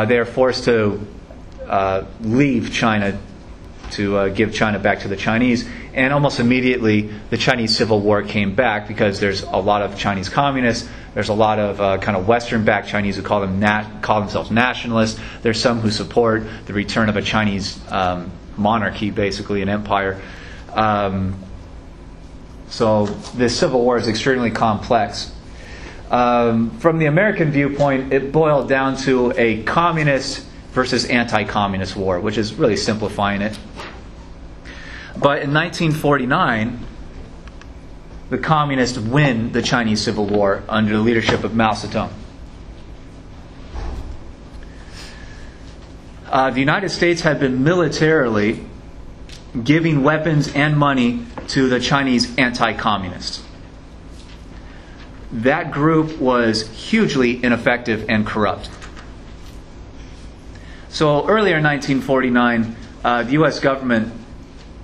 they are forced to leave China to give China back to the Chinese. And almost immediately, the Chinese Civil War came back because there's a lot of Chinese communists. There's a lot of kind of Western-backed Chinese who call themselves nationalists. There's some who support the return of a Chinese monarchy, basically an empire. So this Civil War is extremely complex. From the American viewpoint, it boiled down to a communist versus anti-communist war, which is really simplifying it. But in 1949, the communists win the Chinese Civil War under the leadership of Mao Zedong. The United States had been militarily giving weapons and money to the Chinese anti-communists. That group was hugely ineffective and corrupt. So earlier in 1949, the U.S. government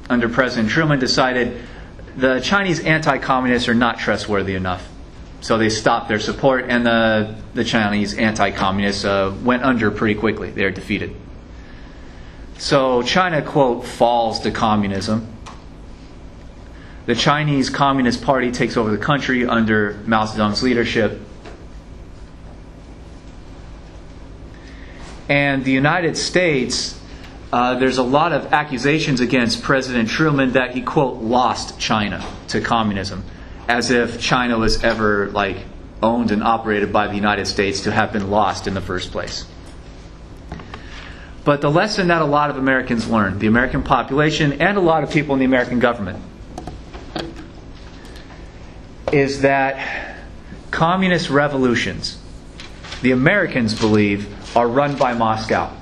under President Truman decided the Chinese anti-communists are not trustworthy enough. So they stopped their support, and the Chinese anti-communists went under pretty quickly. They were defeated. So China, quote, falls to communism. The Chinese Communist Party takes over the country under Mao Zedong's leadership. And the United States, there's a lot of accusations against President Truman that he, quote, lost China to communism, as if China was ever owned and operated by the United States to have been lost in the first place. But the lesson that a lot of Americans learned, the American population and a lot of people in the American government, is that communist revolutions, the Americans believe, are run by Moscow.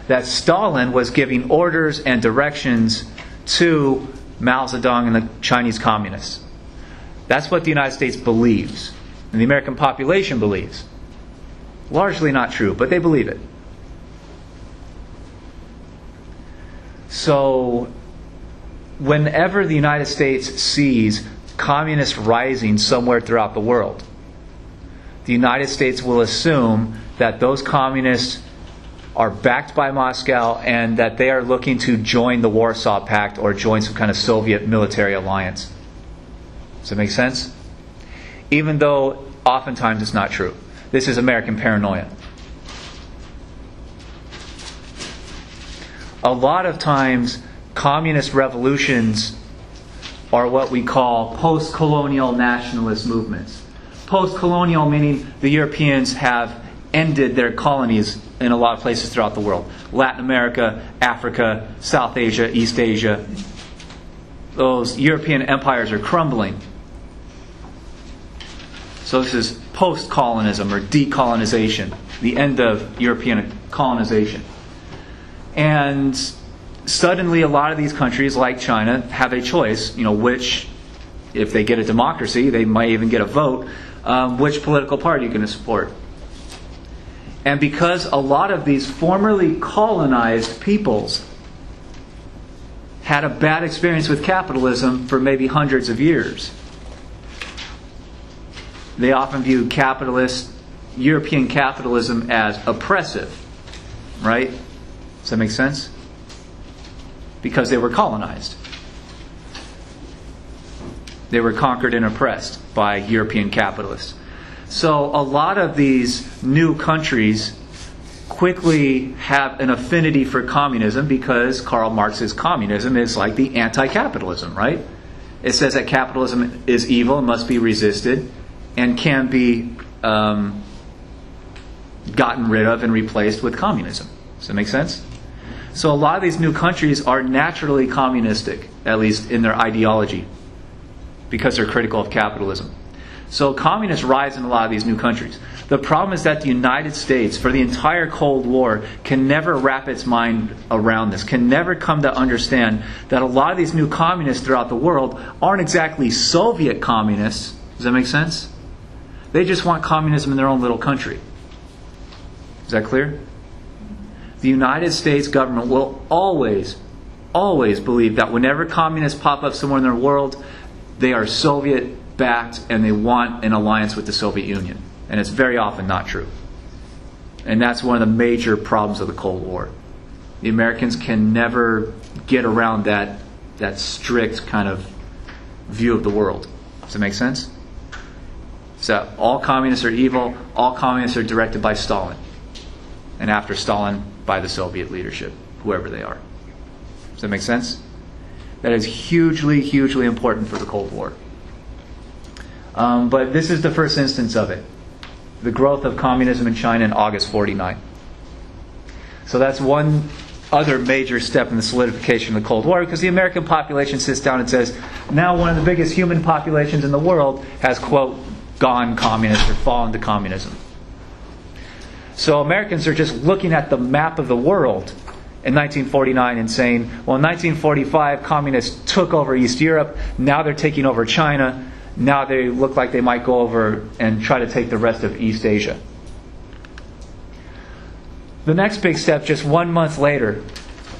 That Stalin was giving orders and directions to Mao Zedong and the Chinese communists. That's what the United States believes, and the American population believes. Largely not true, but they believe it. So, whenever the United States sees communists rising somewhere throughout the world, the United States will assume that those communists are backed by Moscow and that they are looking to join the Warsaw Pact or join some kind of Soviet military alliance. Does that make sense? Even though oftentimes it's not true. This is American paranoia. A lot of times, communist revolutions are what we call post-colonial nationalist movements. Post-colonial meaning the Europeans have ended their colonies in a lot of places throughout the world. Latin America, Africa, South Asia, East Asia. Those European empires are crumbling. So this is post-colonism or decolonization, the end of European colonization. And suddenly a lot of these countries, like China, have a choice, which, if they get a democracy, they might even get a vote, which political party you're going to support. And because a lot of these formerly colonized peoples had a bad experience with capitalism for maybe hundreds of years, they often viewed European capitalism as oppressive, right? Does that make sense? Because they were colonized. They were conquered and oppressed by European capitalists. So a lot of these new countries quickly have an affinity for communism because Karl Marx's communism is like the anti-capitalism, right? It says that capitalism is evil and must be resisted and can be gotten rid of and replaced with communism. Does that make sense? So a lot of these new countries are naturally communistic, at least in their ideology, because they're critical of capitalism. So communists rise in a lot of these new countries. The problem is that the United States, for the entire Cold War, can never wrap its mind around this, can never come to understand that a lot of these new communists throughout the world aren't exactly Soviet communists. Does that make sense? They just want communism in their own little country. Is that clear? The United States government will always believe that whenever communists pop up somewhere in their world, they are Soviet-backed and they want an alliance with the Soviet Union. And it's very often not true. And that's one of the major problems of the Cold War. The Americans can never get around that strict kind of view of the world. Does that make sense? So all communists are evil, all communists are directed by Stalin. And after Stalin, by the Soviet leadership, whoever they are. Does that make sense? That is hugely, hugely important for the Cold War. But this is the first instance of it. The growth of communism in China in August 49. So that's one other major step in the solidification of the Cold War, because the American population sits down and says, now one of the biggest human populations in the world has, quote, gone communist or fallen to communism. So Americans are just looking at the map of the world in 1949 and saying, well, in 1945, communists took over East Europe. Now they're taking over China. Now they look like they might go over and try to take the rest of East Asia. The next big step, just 1 month later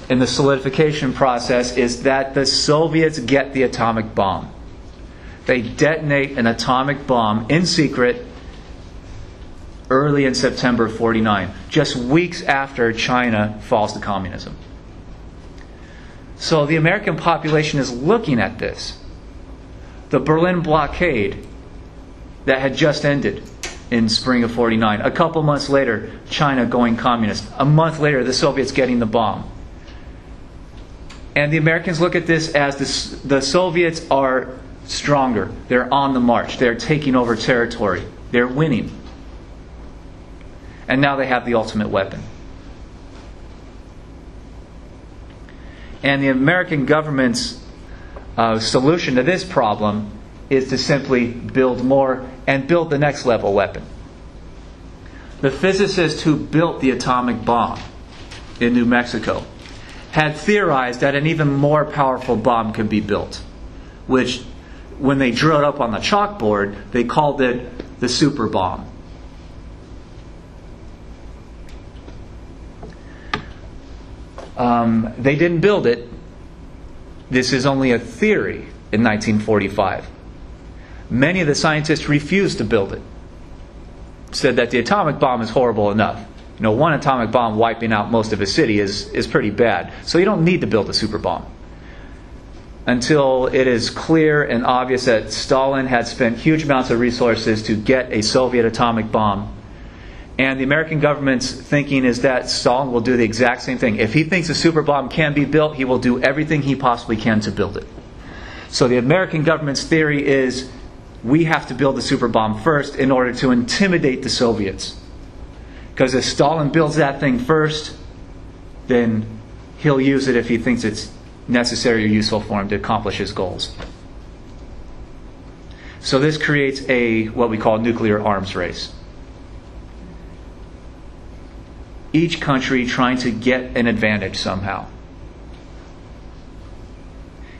in the solidification process, is that the Soviets get the atomic bomb. They detonate an atomic bomb in secret early in September of 49, just weeks after China falls to communism. So the American population is looking at this. The Berlin blockade that had just ended in spring of 49. A couple months later, China going communist. A month later, the Soviets getting the bomb. And the Americans look at this as the Soviets are stronger. They're on the march. They're taking over territory. They're winning. And now they have the ultimate weapon. And the American government's solution to this problem is to simply build more and build the next level weapon. The physicist who built the atomic bomb in New Mexico had theorized that an even more powerful bomb could be built, which, when they drew it up on the chalkboard, they called it the super bomb. They didn't build it. This is only a theory in 1945. Many of the scientists refused to build it. Said that the atomic bomb is horrible enough. You know, one atomic bomb wiping out most of a city is pretty bad. So you don't need to build a super bomb. Until it is clear and obvious that Stalin had spent huge amounts of resources to get a Soviet atomic bomb. And the American government's thinking is that Stalin will do the exact same thing. If he thinks a super bomb can be built, he will do everything he possibly can to build it. So the American government's theory is, we have to build the super bomb first in order to intimidate the Soviets. Because if Stalin builds that thing first, then he'll use it if he thinks it's necessary or useful for him to accomplish his goals. So this creates what we call a nuclear arms race. Each country trying to get an advantage somehow.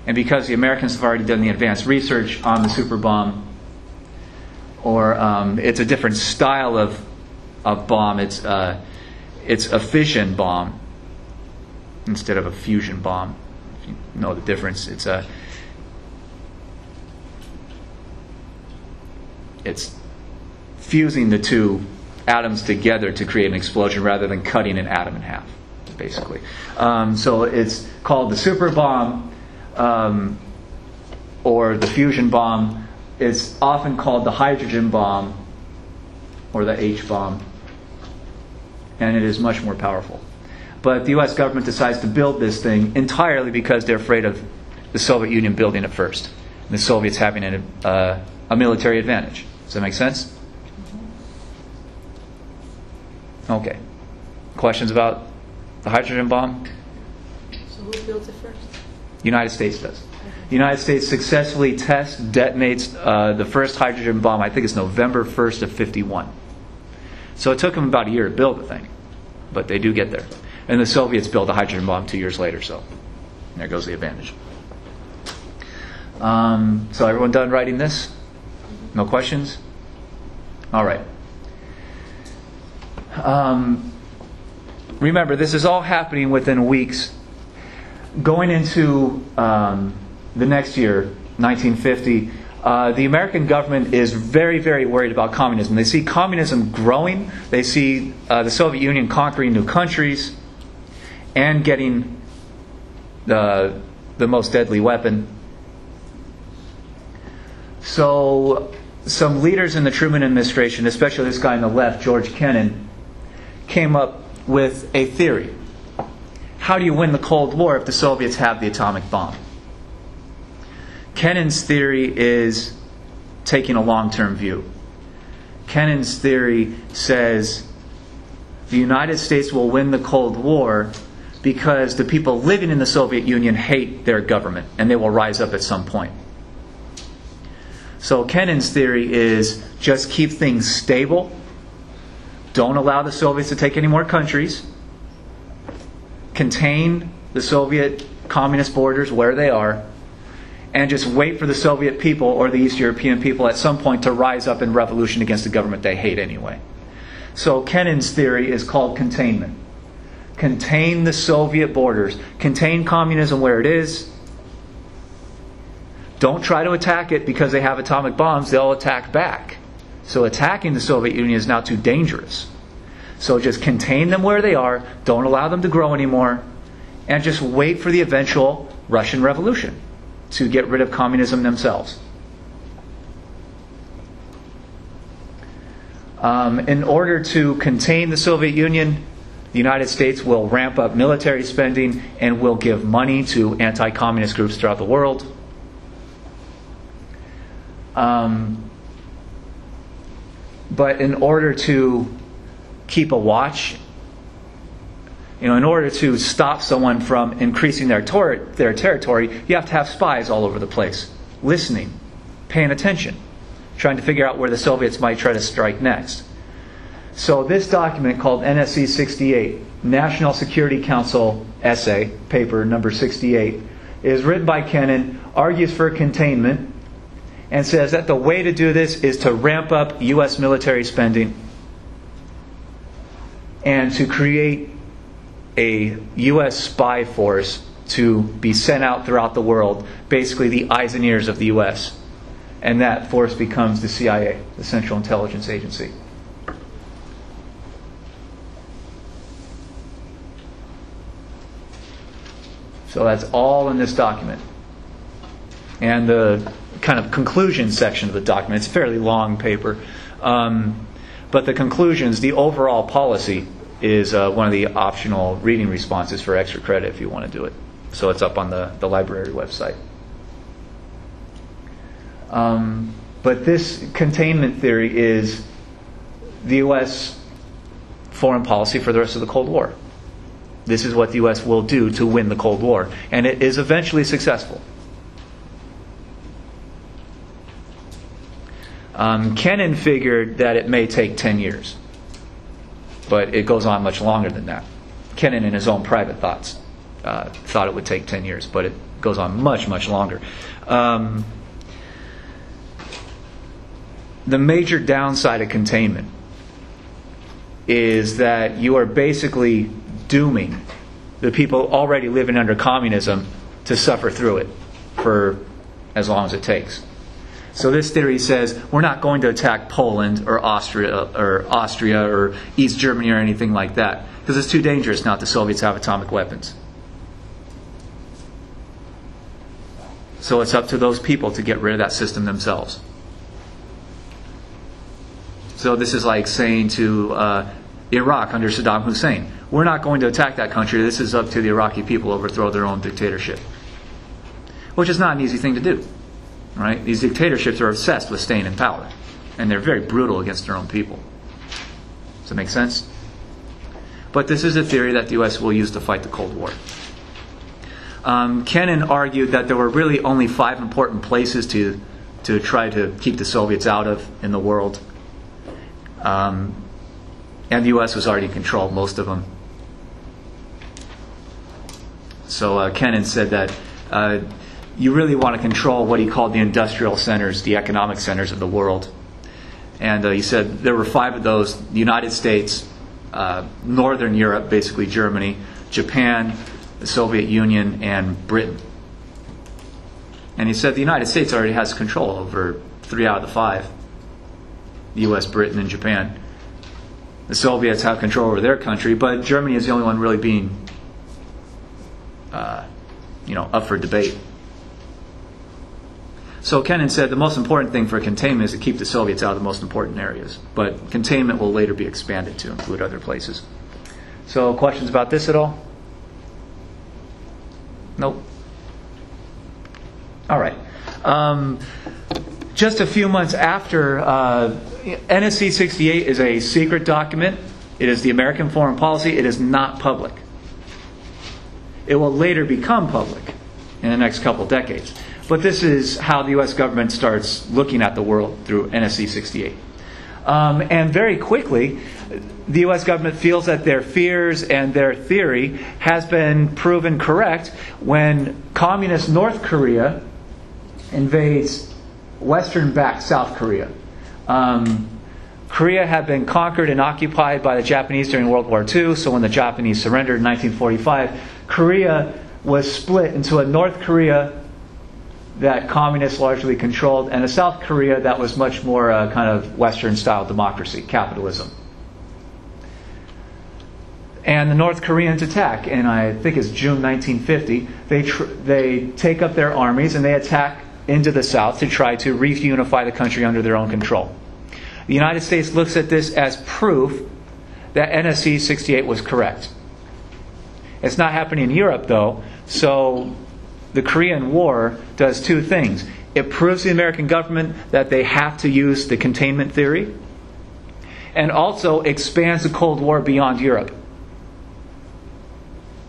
And because the Americans have already done the advanced research on the super bomb, or it's a different style of bomb. It's a fission bomb instead of a fusion bomb. If you know the difference, it's fusing the two atoms together to create an explosion rather than cutting an atom in half, basically. So it's called the super bomb or the fusion bomb. It's often called the hydrogen bomb or the H bomb, and it is much more powerful. But the U.S. government decides to build this thing entirely because they're afraid of the Soviet Union building it first, and the Soviets having a military advantage. Does that make sense? Okay. Questions about the hydrogen bomb? So who built it first? United States does. The United States successfully detonates the first hydrogen bomb, I think it's November 1st of 51. So it took them about a year to build the thing, but they do get there. And the Soviets built a hydrogen bomb 2 years later, so there goes the advantage. So everyone done writing this? No questions? All right. Remember, this is all happening within weeks. Going into the next year, 1950, the American government is very, very worried about communism. They see communism growing. They see the Soviet Union conquering new countries and getting the most deadly weapon. So some leaders in the Truman administration, especially this guy on the left, George Kennan, came up with a theory. How do you win the Cold War if the Soviets have the atomic bomb? Kennan's theory is taking a long-term view. Kennan's theory says the United States will win the Cold War because the people living in the Soviet Union hate their government, and they will rise up at some point. So Kennan's theory is just keep things stable. Don't allow the Soviets to take any more countries. Contain the Soviet communist borders where they are. And just wait for the Soviet people or the East European people at some point to rise up in revolution against the government they hate anyway. So Kennan's theory is called containment. Contain the Soviet borders. Contain communism where it is. Don't try to attack it because they have atomic bombs. They'll attack back. So attacking the Soviet Union is now too dangerous. So just contain them where they are. Don't allow them to grow anymore. And just wait for the eventual Russian Revolution to get rid of communism themselves. In order to contain the Soviet Union, the United States will ramp up military spending and will give money to anti-communist groups throughout the world. But in order to keep a watch, in order to stop someone from increasing their territory, you have to have spies all over the place, listening, paying attention, trying to figure out where the Soviets might try to strike next. So this document called NSC 68, National Security Council Essay, paper number 68, is written by Kennan, argues for containment, and says that the way to do this is to ramp up U.S. military spending and to create a U.S. spy force to be sent out throughout the world, basically the eyes and ears of the U.S. And that force becomes the CIA, the Central Intelligence Agency. So that's all in this document. And the kind of conclusion section of the document, it's a fairly long paper, but the conclusions, the overall policy, is one of the optional reading responses for extra credit if you want to do it. So it's up on the library website. But this containment theory is the U.S. foreign policy for the rest of the Cold War. This is what the U.S. will do to win the Cold War. And it is eventually successful. Kennan figured that it may take 10 years. But it goes on much longer than that. Kennan, in his own private thoughts, thought it would take 10 years, but it goes on much, much longer. The major downside of containment is that you are basically dooming the people already living under communism to suffer through it for as long as it takes. So this theory says we're not going to attack Poland or Austria or East Germany or anything like that because it's too dangerous now that the Soviets have atomic weapons. So it's up to those people to get rid of that system themselves. So this is like saying to Iraq under Saddam Hussein, we're not going to attack that country. This is up to the Iraqi people to overthrow their own dictatorship. Which is not an easy thing to do. Right? These dictatorships are obsessed with staying in power. And they're very brutal against their own people. Does that make sense? But this is a theory that the U.S. will use to fight the Cold War. Kennan argued that there were really only 5 important places to try to keep the Soviets out of in the world. And the U.S. was already in control of most of them. So Kennan said that you really want to control what he called the industrial centers, the economic centers of the world. And he said there were 5 of those: the United States, Northern Europe, basically Germany, Japan, the Soviet Union, and Britain. And he said the United States already has control over 3 out of the 5. The US, Britain, and Japan. The Soviets have control over their country, but Germany is the only one really being up for debate. So Kennan said the most important thing for containment is to keep the Soviets out of the most important areas. But containment will later be expanded to include other places. So questions about this at all? Nope. All right. Just a few months after, NSC 68 is a secret document. It is the American foreign policy. It is not public. It will later become public in the next couple decades. But this is how the U.S. government starts looking at the world through NSC 68. And very quickly, the U.S. government feels that their fears and their theory has been proven correct when communist North Korea invades Western-backed South Korea. Korea had been conquered and occupied by the Japanese during World War II, so when the Japanese surrendered in 1945, Korea was split into a North Korea that communists largely controlled, and a South Korea that was much more kind of Western-style democracy, capitalism. And the North Koreans attack, and I think it's June 1950. They take up their armies and they attack into the South to try to reunify the country under their own control. The United States looks at this as proof that NSC 68 was correct. It's not happening in Europe, though, so the Korean War does two things. It proves to the American government that they have to use the containment theory, and also expands the Cold War beyond Europe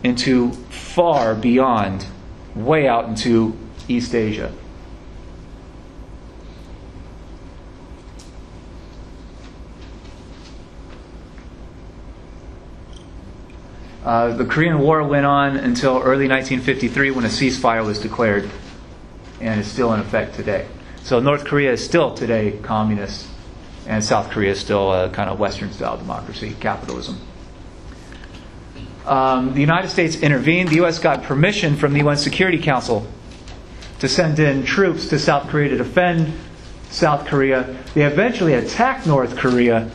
into far beyond, way out into East Asia. The Korean War went on until early 1953 when a ceasefire was declared, and is still in effect today. So North Korea is still today communist, and South Korea is still a kind of Western-style democracy, capitalism. The United States intervened. The U.S. got permission from the UN Security Council to send in troops to South Korea to defend South Korea. They eventually attacked North Korea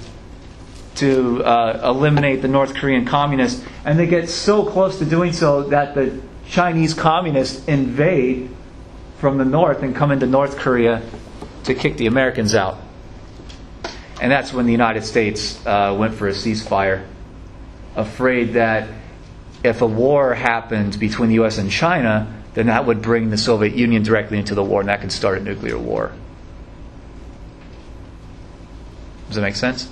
to eliminate the North Korean communists, and they get so close to doing so that the Chinese communists invade from the north and come into North Korea to kick the Americans out. And that's when the United States went for a ceasefire, afraid that if a war happened between the U.S. and China, then that would bring the Soviet Union directly into the war, and that could start a nuclear war. Does that make sense?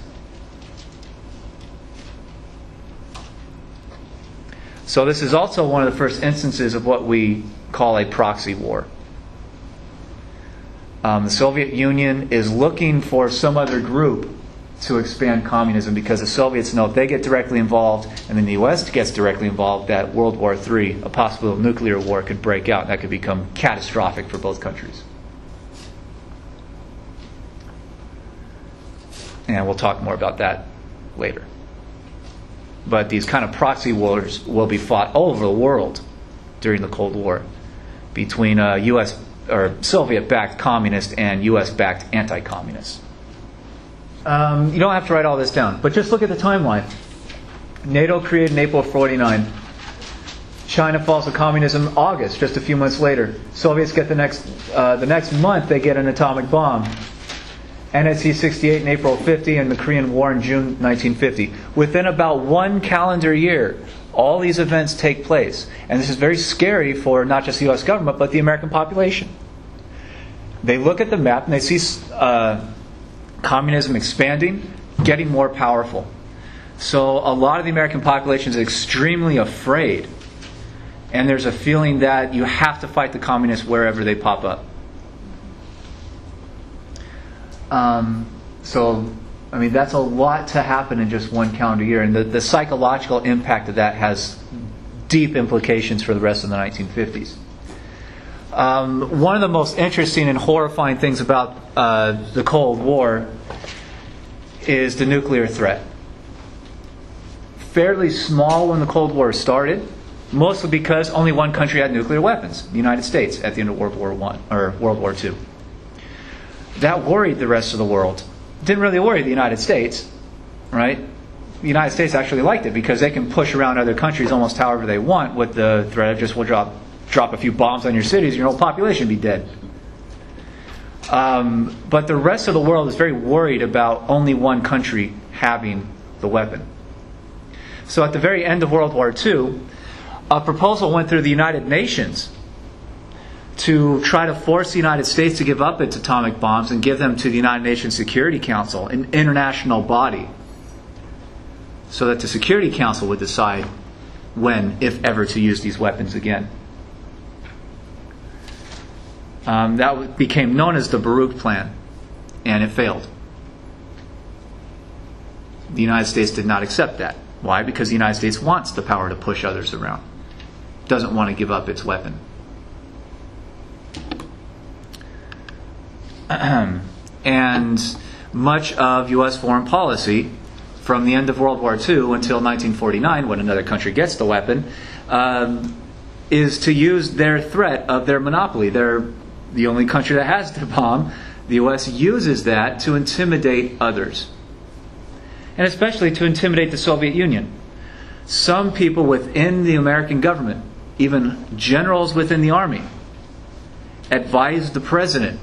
So this is also one of the first instances of what we call a proxy war. The Soviet Union is looking for some other group to expand communism, because the Soviets know if they get directly involved, and then the U.S. gets directly involved, that World War III, a possible nuclear war, could break out, and that could become catastrophic for both countries. And we'll talk more about that later. But these kind of proxy wars will be fought all over the world during the Cold War between U.S. or Soviet-backed communists and U.S.-backed anti-communists. You don't have to write all this down, but just look at the timeline. NATO created in April of 1949. China falls to communism August, just a few months later. Soviets get the next month they get an atomic bomb. NSC 68 in April of 1950 and the Korean War in June 1950. Within about one calendar year, all these events take place. And this is very scary for not just the U.S. government, but the American population. They look at the map and they see communism expanding, getting more powerful. So a lot of the American population is extremely afraid. And there's a feeling that you have to fight the communists wherever they pop up. That's a lot to happen in just one calendar year. And the psychological impact of that has deep implications for the rest of the 1950s. One of the most interesting and horrifying things about the Cold War is the nuclear threat. Fairly small when the Cold War started, mostly because only one country had nuclear weapons, the United States, at the end of World War II. That worried the rest of the world. It didn't really worry the United States, right? The United States actually liked it because they can push around other countries almost however they want with the threat of just, we'll drop a few bombs on your cities, your whole population be dead. But the rest of the world is very worried about only one country having the weapon. So at the very end of World War II, a proposal went through the United Nations to try to force the United States to give up its atomic bombs and give them to the United Nations Security Council, an international body, so that the Security Council would decide when, if ever, to use these weapons again. That became known as the Baruch Plan, and it failed. The United States did not accept that. Why? Because the United States wants the power to push others around. Doesn't want to give up its weapon. And much of U.S. foreign policy, from the end of World War II until 1949, when another country gets the weapon, is to use their threat of their monopoly. They're the only country that has the bomb. The U.S. uses that to intimidate others, and especially to intimidate the Soviet Union. Some people within the American government, even generals within the army, advised the president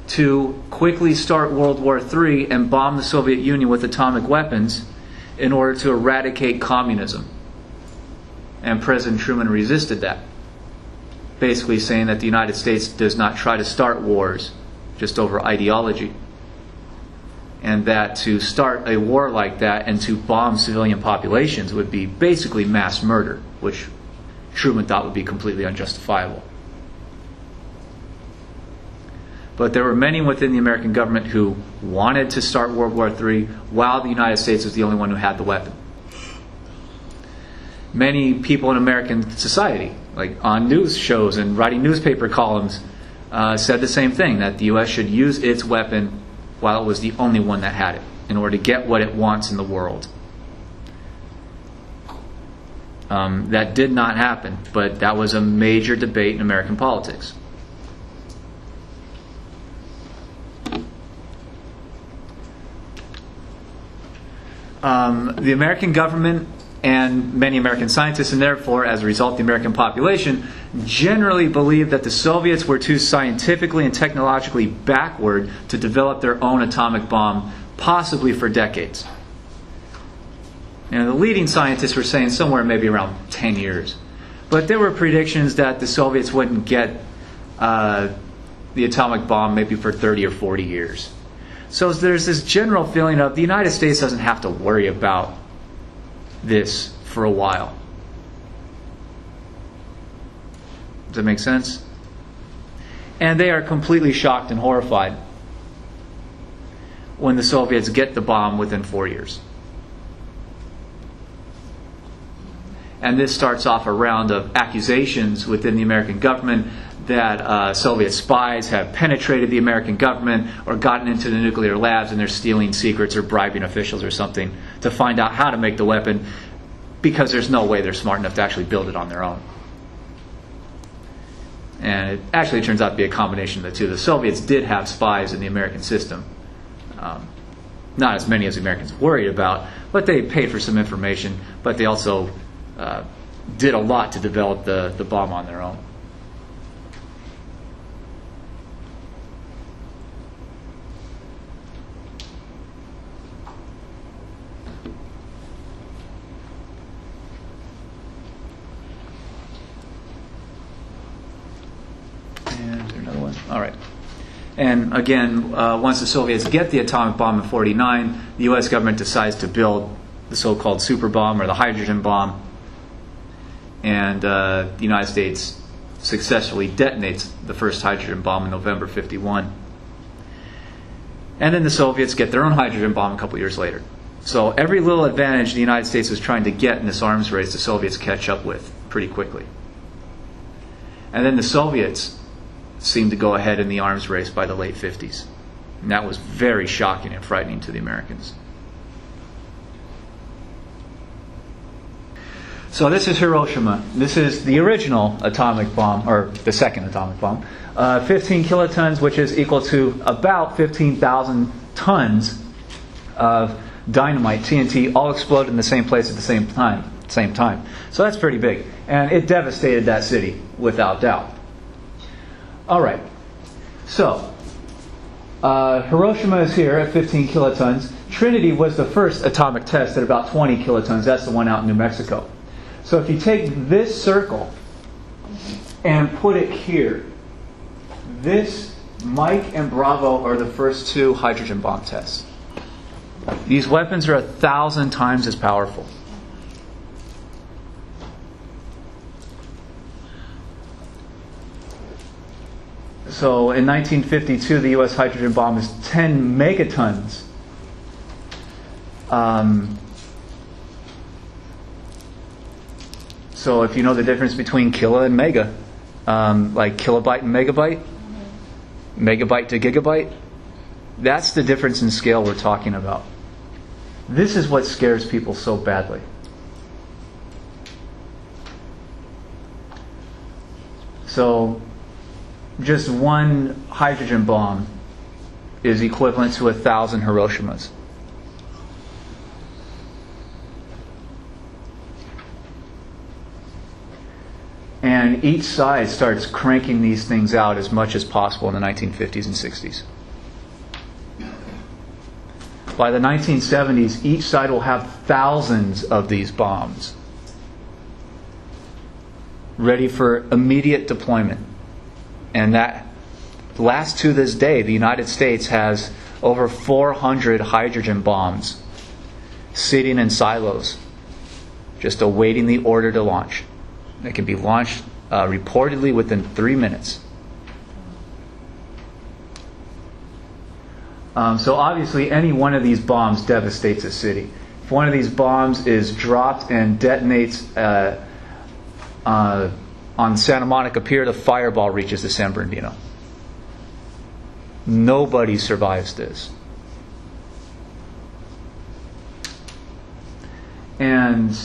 to quickly start World War III and bomb the Soviet Union with atomic weapons in order to eradicate communism. And President Truman resisted that, basically saying that the United States does not try to start wars just over ideology, and that to start a war like that and to bomb civilian populations would be basically mass murder, which Truman thought would be completely unjustifiable. But there were many within the American government who wanted to start World War III while the United States was the only one who had the weapon. Many people in American society, like on news shows and writing newspaper columns, said the same thing, that the U.S. should use its weapon while it was the only one that had it, in order to get what it wants in the world. That did not happen, but that was a major debate in American politics. The American government and many American scientists, and therefore, as a result, the American population, generally believed that the Soviets were too scientifically and technologically backward to develop their own atomic bomb, possibly for decades. The leading scientists were saying somewhere maybe around 10 years. But there were predictions that the Soviets wouldn't get the atomic bomb maybe for 30 or 40 years. So there's this general feeling of the United States doesn't have to worry about this for a while. Does that make sense? And they are completely shocked and horrified when the Soviets get the bomb within 4 years. And this starts off a round of accusations within the American government that Soviet spies have penetrated the American government or gotten into the nuclear labs and they're stealing secrets or bribing officials or something to find out how to make the weapon, because there's no way they're smart enough to actually build it on their own. And it actually turns out to be a combination of the two. The Soviets did have spies in the American system. Not as many as the Americans worried about, but they paid for some information, but they also did a lot to develop the bomb on their own. And is there another one? All right. And again, once the Soviets get the atomic bomb in 1949, the U.S. government decides to build the so-called super bomb or the hydrogen bomb. And the United States successfully detonates the first hydrogen bomb in November 1951. And then the Soviets get their own hydrogen bomb a couple years later. So every little advantage the United States was trying to get in this arms race, the Soviets catch up with pretty quickly. And then the Soviets seemed to go ahead in the arms race by the late 1950s. And that was very shocking and frightening to the Americans. So this is Hiroshima. This is the original atomic bomb, or the second atomic bomb. 15 kilotons, which is equal to about 15,000 tons of dynamite, TNT, all exploded in the same place at the same time. So that's pretty big. And it devastated that city, without doubt. All right. So, Hiroshima is here at 15 kilotons. Trinity was the first atomic test at about 20 kilotons. That's the one out in New Mexico. So if you take this circle and put it here, this, Mike and Bravo, are the first two hydrogen bomb tests. These weapons are 1,000 times as powerful. So in 1952, the U.S. hydrogen bomb is 10 megatons. So if you know the difference between kilo and mega, like kilobyte and megabyte, megabyte to gigabyte, that's the difference in scale we're talking about. This is what scares people so badly. So just one hydrogen bomb is equivalent to 1,000 Hiroshimas. And each side starts cranking these things out as much as possible in the 1950s and 60s. By the 1970s, each side will have thousands of these bombs ready for immediate deployment. And that lasts to this day. The United States has over 400 hydrogen bombs sitting in silos, just awaiting the order to launch. They can be launched reportedly within 3 minutes. So obviously any one of these bombs devastates a city. If one of these bombs is dropped and detonates on Santa Monica Pier, the fireball reaches the San Bernardino. Nobody survives this. And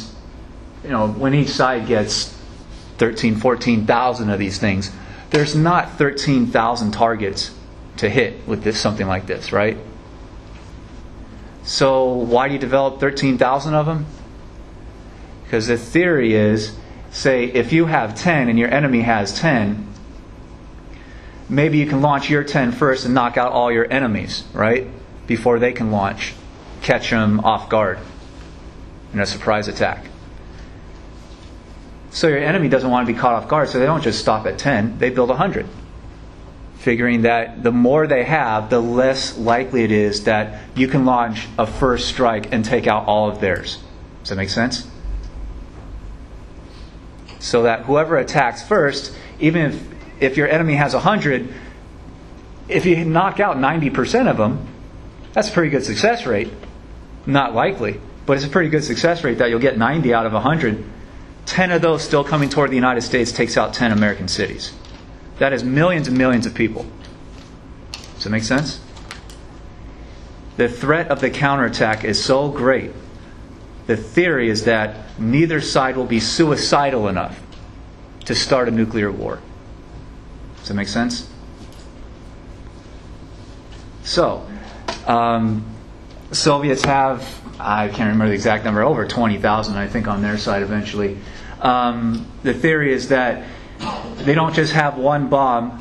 when each side gets 13,000, 14,000 of these things, there's not 13,000 targets to hit with something like this, right? So why do you develop 13,000 of them? Because the theory is, say, if you have 10 and your enemy has 10, maybe you can launch your 10 first and knock out all your enemies, right? Before they can launch. Catch them off guard in a surprise attack. So your enemy doesn't want to be caught off guard, so they don't just stop at 10, they build 100. Figuring that the more they have, the less likely it is that you can launch a first strike and take out all of theirs. Does that make sense? So that whoever attacks first, even if your enemy has 100, if you knock out 90% of them, that's a pretty good success rate. Not likely, but it's a pretty good success rate that you'll get 90 out of 100. 10 of those still coming toward the United States takes out 10 American cities. That is millions and millions of people. Does that make sense? The threat of the counterattack is so great. The theory is that neither side will be suicidal enough to start a nuclear war. Does that make sense? So, Soviets have, I can't remember the exact number, over 20,000 I think on their side eventually. The theory is that they don't just have one bomb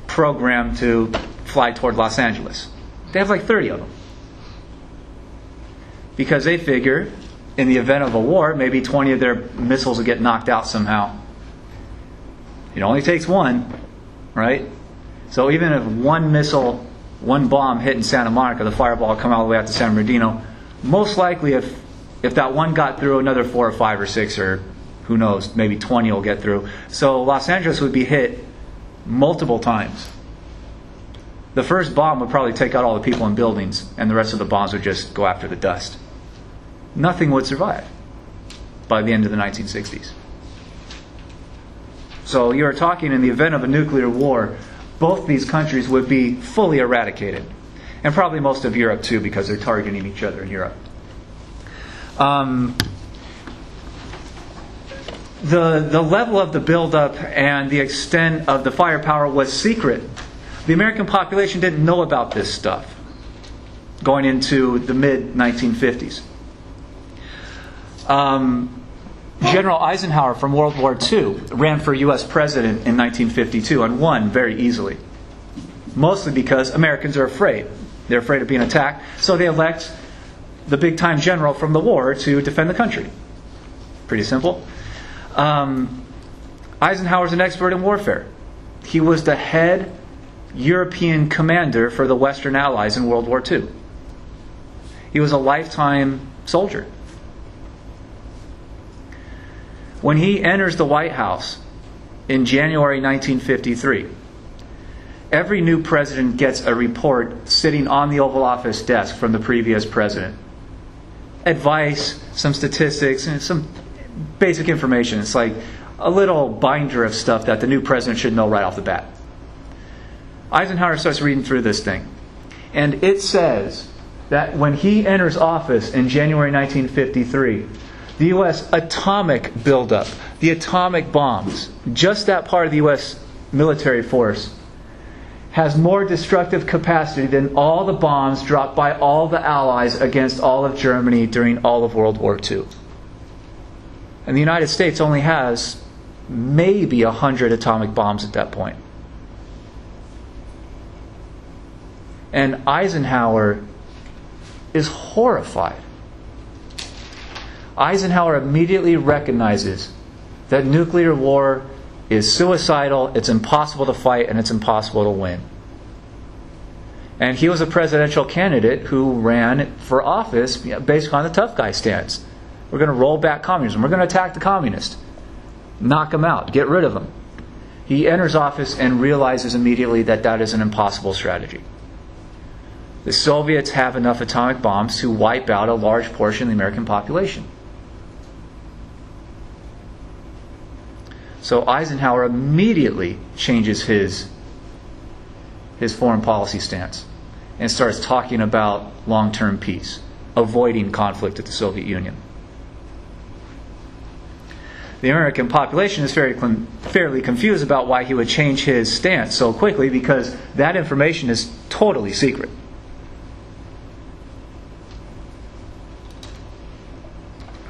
programmed to fly toward Los Angeles. They have like 30 of them. Because they figure, in the event of a war, maybe 20 of their missiles will get knocked out somehow. It only takes one, right? So even if one missile, one bomb hit in Santa Monica, the fireball will come all the way out to San Bernardino. Most likely, if that one got through, another 4 or 5 or 6 or who knows, maybe 20 will get through. So Los Angeles would be hit multiple times. The first bomb would probably take out all the people in buildings, and the rest of the bombs would just go after the dust. Nothing would survive by the end of the 1960s. So you're talking, in the event of a nuclear war, both these countries would be fully eradicated. And probably most of Europe too, because they're targeting each other in Europe. The level of the buildup and the extent of the firepower was secret. The American population didn't know about this stuff going into the mid-1950s. General Eisenhower from World War II ran for U.S. president in 1952 and won very easily. Mostly because Americans are afraid. They're afraid of being attacked, so they elect the big-time general from the war to defend the country. Pretty simple. Eisenhower's an expert in warfare. He was the head European commander for the Western Allies in World War II. He was a lifetime soldier. When he enters the White House in January 1953, every new president gets a report sitting on the Oval Office desk from the previous president. Advice, some statistics, and some basic information. It's like a little binder of stuff that the new president should know right off the bat. Eisenhower starts reading through this thing. And it says that when he enters office in January 1953, the U.S. atomic buildup, the atomic bombs, just that part of the U.S. military force, has more destructive capacity than all the bombs dropped by all the Allies against all of Germany during all of World War II. And the United States only has maybe 100 atomic bombs at that point. And Eisenhower is horrified. Eisenhower immediately recognizes that nuclear war is suicidal, it's impossible to fight, and it's impossible to win. And he was a presidential candidate who ran for office based on the tough guy stance. We're going to roll back communism. We're going to attack the communists. Knock them out. Get rid of them. He enters office and realizes immediately that that is an impossible strategy. The Soviets have enough atomic bombs to wipe out a large portion of the American population. So Eisenhower immediately changes his foreign policy stance and starts talking about long-term peace, avoiding conflict with the Soviet Union. The American population is fairly confused about why he would change his stance so quickly, because that information is totally secret.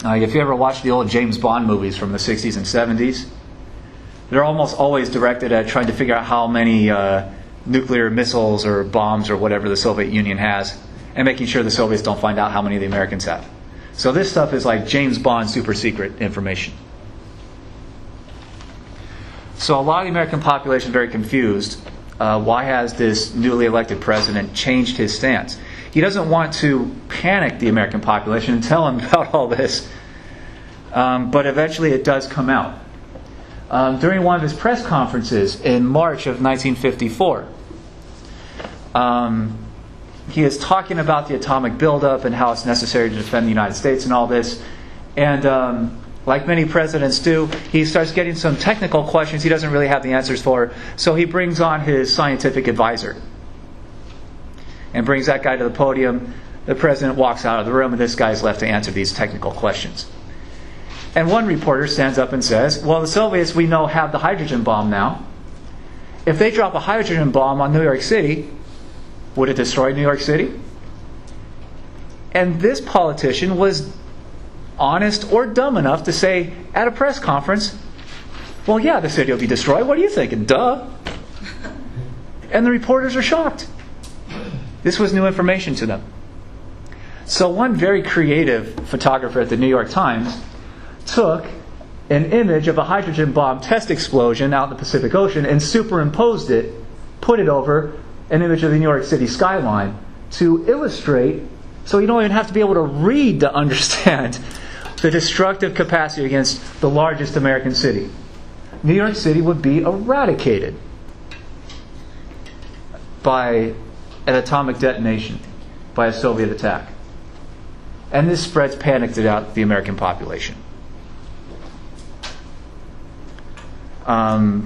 If you ever watched the old James Bond movies from the 60s and 70s, they're almost always directed at trying to figure out how many nuclear missiles or bombs or whatever the Soviet Union has, and making sure the Soviets don't find out how many the Americans have. So this stuff is like James Bond super secret information. So a lot of the American population is very confused. Why has this newly elected president changed his stance? He doesn't want to panic the American population and tell them about all this. But eventually it does come out. During one of his press conferences in March of 1954, he is talking about the atomic buildup and how it's necessary to defend the United States and all this. And like many presidents do, he starts getting some technical questions he doesn't really have the answers for. So he brings on his scientific advisor and brings that guy to the podium. The president walks out of the room, and this guy's left to answer these technical questions. And one reporter stands up and says, well, the Soviets, we know, have the hydrogen bomb now. If they drop a hydrogen bomb on New York City, would it destroy New York City? And this politician was honest or dumb enough to say at a press conference, well, yeah, the city will be destroyed. What are you thinking? Duh. And the reporters are shocked. This was new information to them. So one very creative photographer at the New York Times took an image of a hydrogen bomb test explosion out in the Pacific Ocean and superimposed it, put it over an image of the New York City skyline to illustrate, so you don't even have to be able to read to understand the destructive capacity against the largest American city. New York City would be eradicated by an atomic detonation, by a Soviet attack. And this spreads panic throughout the American population.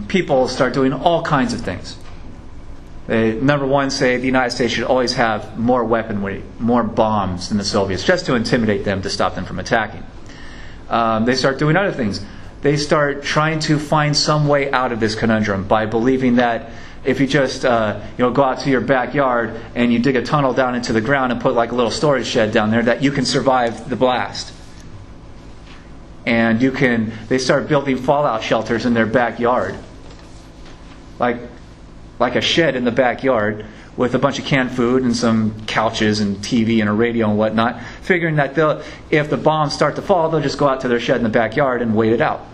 People start doing all kinds of things. They, number one, say the United States should always have more weaponry, more bombs than the Soviets, just to intimidate them, to stop them from attacking. They start doing other things. They start trying to find some way out of this conundrum by believing that if you just go out to your backyard and you dig a tunnel down into the ground and put like a little storage shed down there, that you can survive the blast. And they start building fallout shelters in their backyard, like a shed in the backyard with a bunch of canned food and some couches and TV and a radio and whatnot, figuring that if the bombs start to fall, they'll just go out to their shed in the backyard and wait it out.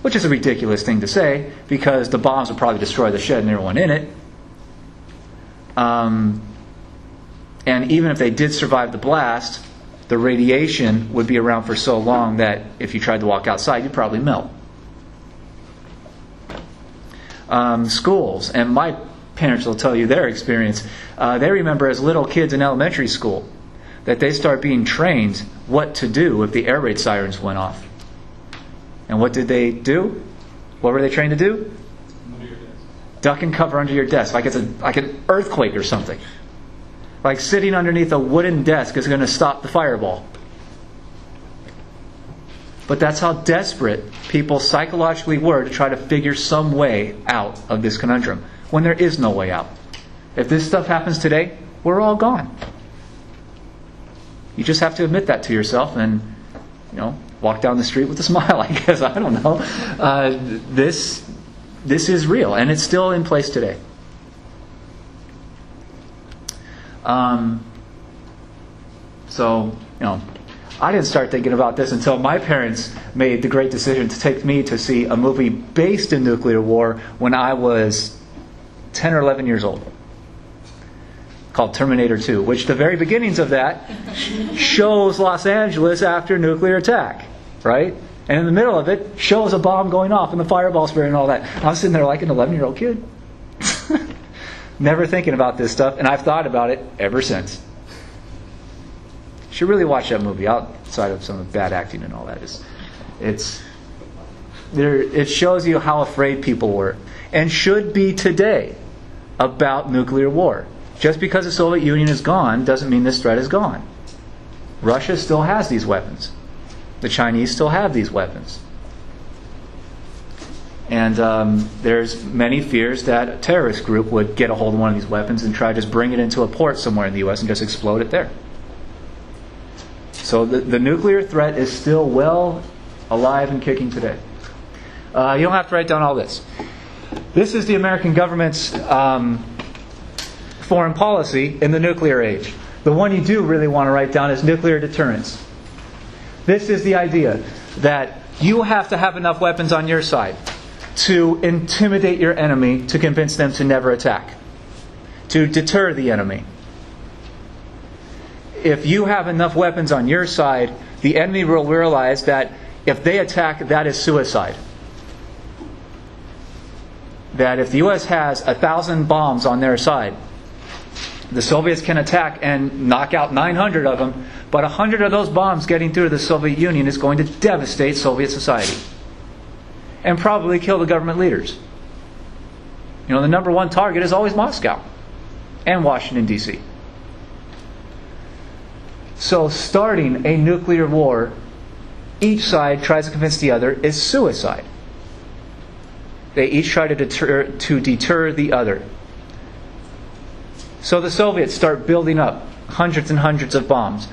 Which is a ridiculous thing to say, because the bombs will probably destroy the shed and everyone in it. And even if they did survive the blast, the radiation would be around for so long that if you tried to walk outside, you'd probably melt. Schools, and my parents will tell you their experience. They remember as little kids in elementary school that they start being trained what to do if the air raid sirens went off. And what did they do? What were they trained to do? Duck and cover under your desk, like it's like an earthquake or something. Like sitting underneath a wooden desk is going to stop the fireball. But that's how desperate people psychologically were to try to figure some way out of this conundrum, when there is no way out. If this stuff happens today, we're all gone. You just have to admit that to yourself and, walk down the street with a smile, I guess. I don't know. This is real, and it's still in place today. I didn't start thinking about this until my parents made the great decision to take me to see a movie based in nuclear war when I was 10 or 11 years old, called Terminator 2, which the very beginnings of that shows Los Angeles after nuclear attack, right? And in the middle of it, shows a bomb going off and the fireball spray and all that. I was sitting there like an 11-year-old kid. Never thinking about this stuff, and I've thought about it ever since. You should really watch that movie, outside of some of the bad acting and all that. It shows you how afraid people were, and should be today, about nuclear war. Just because the Soviet Union is gone doesn't mean this threat is gone. Russia still has these weapons. The Chinese still have these weapons. And there's many fears that a terrorist group would get a hold of one of these weapons and try to just bring it into a port somewhere in the U.S. and just explode it there. So the nuclear threat is still well alive and kicking today. You don't have to write down all this. This is the American government's foreign policy in the nuclear age. The one you do really want to write down is nuclear deterrence. This is the idea that you have to have enough weapons on your side to intimidate your enemy, to convince them to never attack, to deter the enemy. If you have enough weapons on your side, the enemy will realize that if they attack, that is suicide. That if the U.S. has 1,000 bombs on their side, the Soviets can attack and knock out 900 of them, but 100 of those bombs getting through the Soviet Union is going to devastate Soviet society. And probably kill the government leaders. The number one target is always Moscow and Washington, D.C. So starting a nuclear war, each side tries to convince the other, is suicide. They each try to deter the other. So the Soviets start building up hundreds and hundreds of bombs.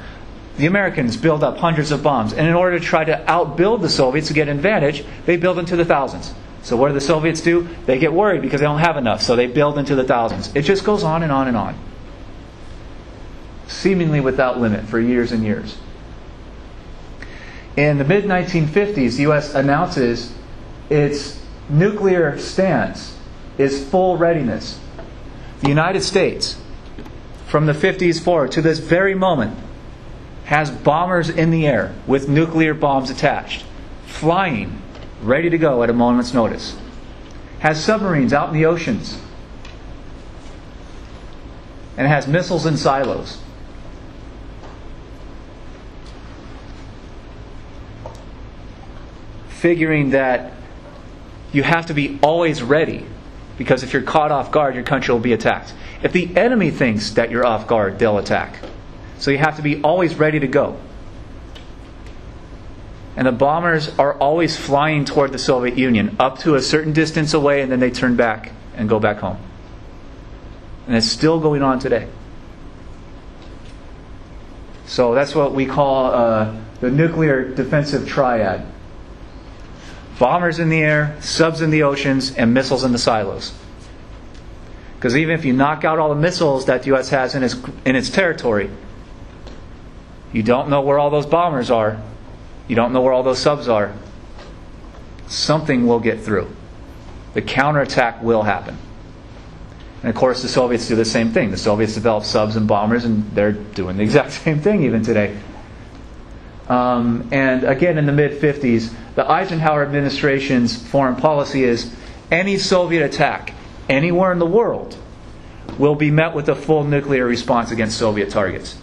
The Americans build up hundreds of bombs. And in order to try to outbuild the Soviets to get an advantage, they build into the thousands. So what do the Soviets do? They get worried because they don't have enough, so they build into the thousands. It just goes on and on and on. Seemingly without limit for years and years. In the mid-1950s, the U.S. announces its nuclear stance is full readiness. The United States, from the 50s forward to this very moment, has bombers in the air with nuclear bombs attached, flying, ready to go at a moment's notice. Has submarines out in the oceans. And has missiles in silos. Figuring that you have to be always ready, because if you're caught off guard, your country will be attacked. If the enemy thinks that you're off guard, they'll attack. So you have to be always ready to go. And the bombers are always flying toward the Soviet Union, up to a certain distance away, and then they turn back and go back home. And it's still going on today. So that's what we call the nuclear defensive triad. Bombers in the air, subs in the oceans, and missiles in the silos. Because even if you knock out all the missiles that the U.S. has in its territory, you don't know where all those bombers are. You don't know where all those subs are. Something will get through. The counterattack will happen. And of course the Soviets do the same thing. The Soviets develop subs and bombers, and they're doing the exact same thing even today. And again, in the mid-50s, the Eisenhower administration's foreign policy is any Soviet attack anywhere in the world will be met with a full nuclear response against Soviet targets.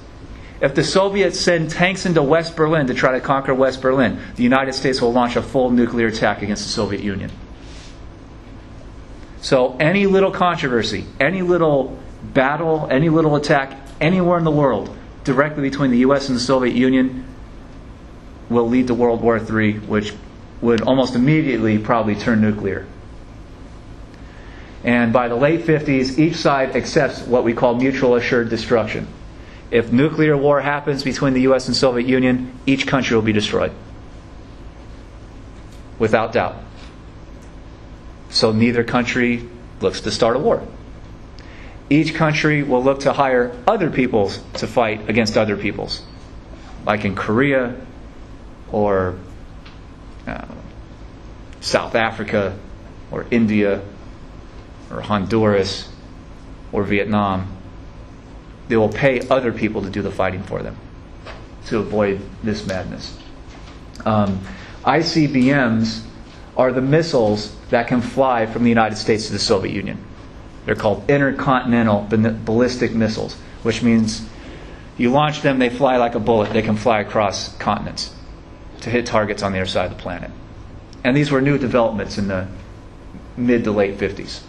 If the Soviets send tanks into West Berlin to try to conquer West Berlin, the United States will launch a full nuclear attack against the Soviet Union. So any little controversy, any little battle, any little attack anywhere in the world directly between the U.S. and the Soviet Union will lead to World War III, which would almost immediately probably turn nuclear. And by the late 50s, each side accepts what we call mutual assured destruction. If nuclear war happens between the U.S. and Soviet Union, each country will be destroyed. Without doubt. So neither country looks to start a war. Each country will look to hire other peoples to fight against other peoples. Like in Korea or South Africa or India or Honduras or Vietnam. They will pay other people to do the fighting for them to avoid this madness. ICBMs are the missiles that can fly from the United States to the Soviet Union. They're called intercontinental ballistic missiles, which means you launch them, they fly like a bullet. They can fly across continents to hit targets on the other side of the planet. And these were new developments in the mid to late 50s.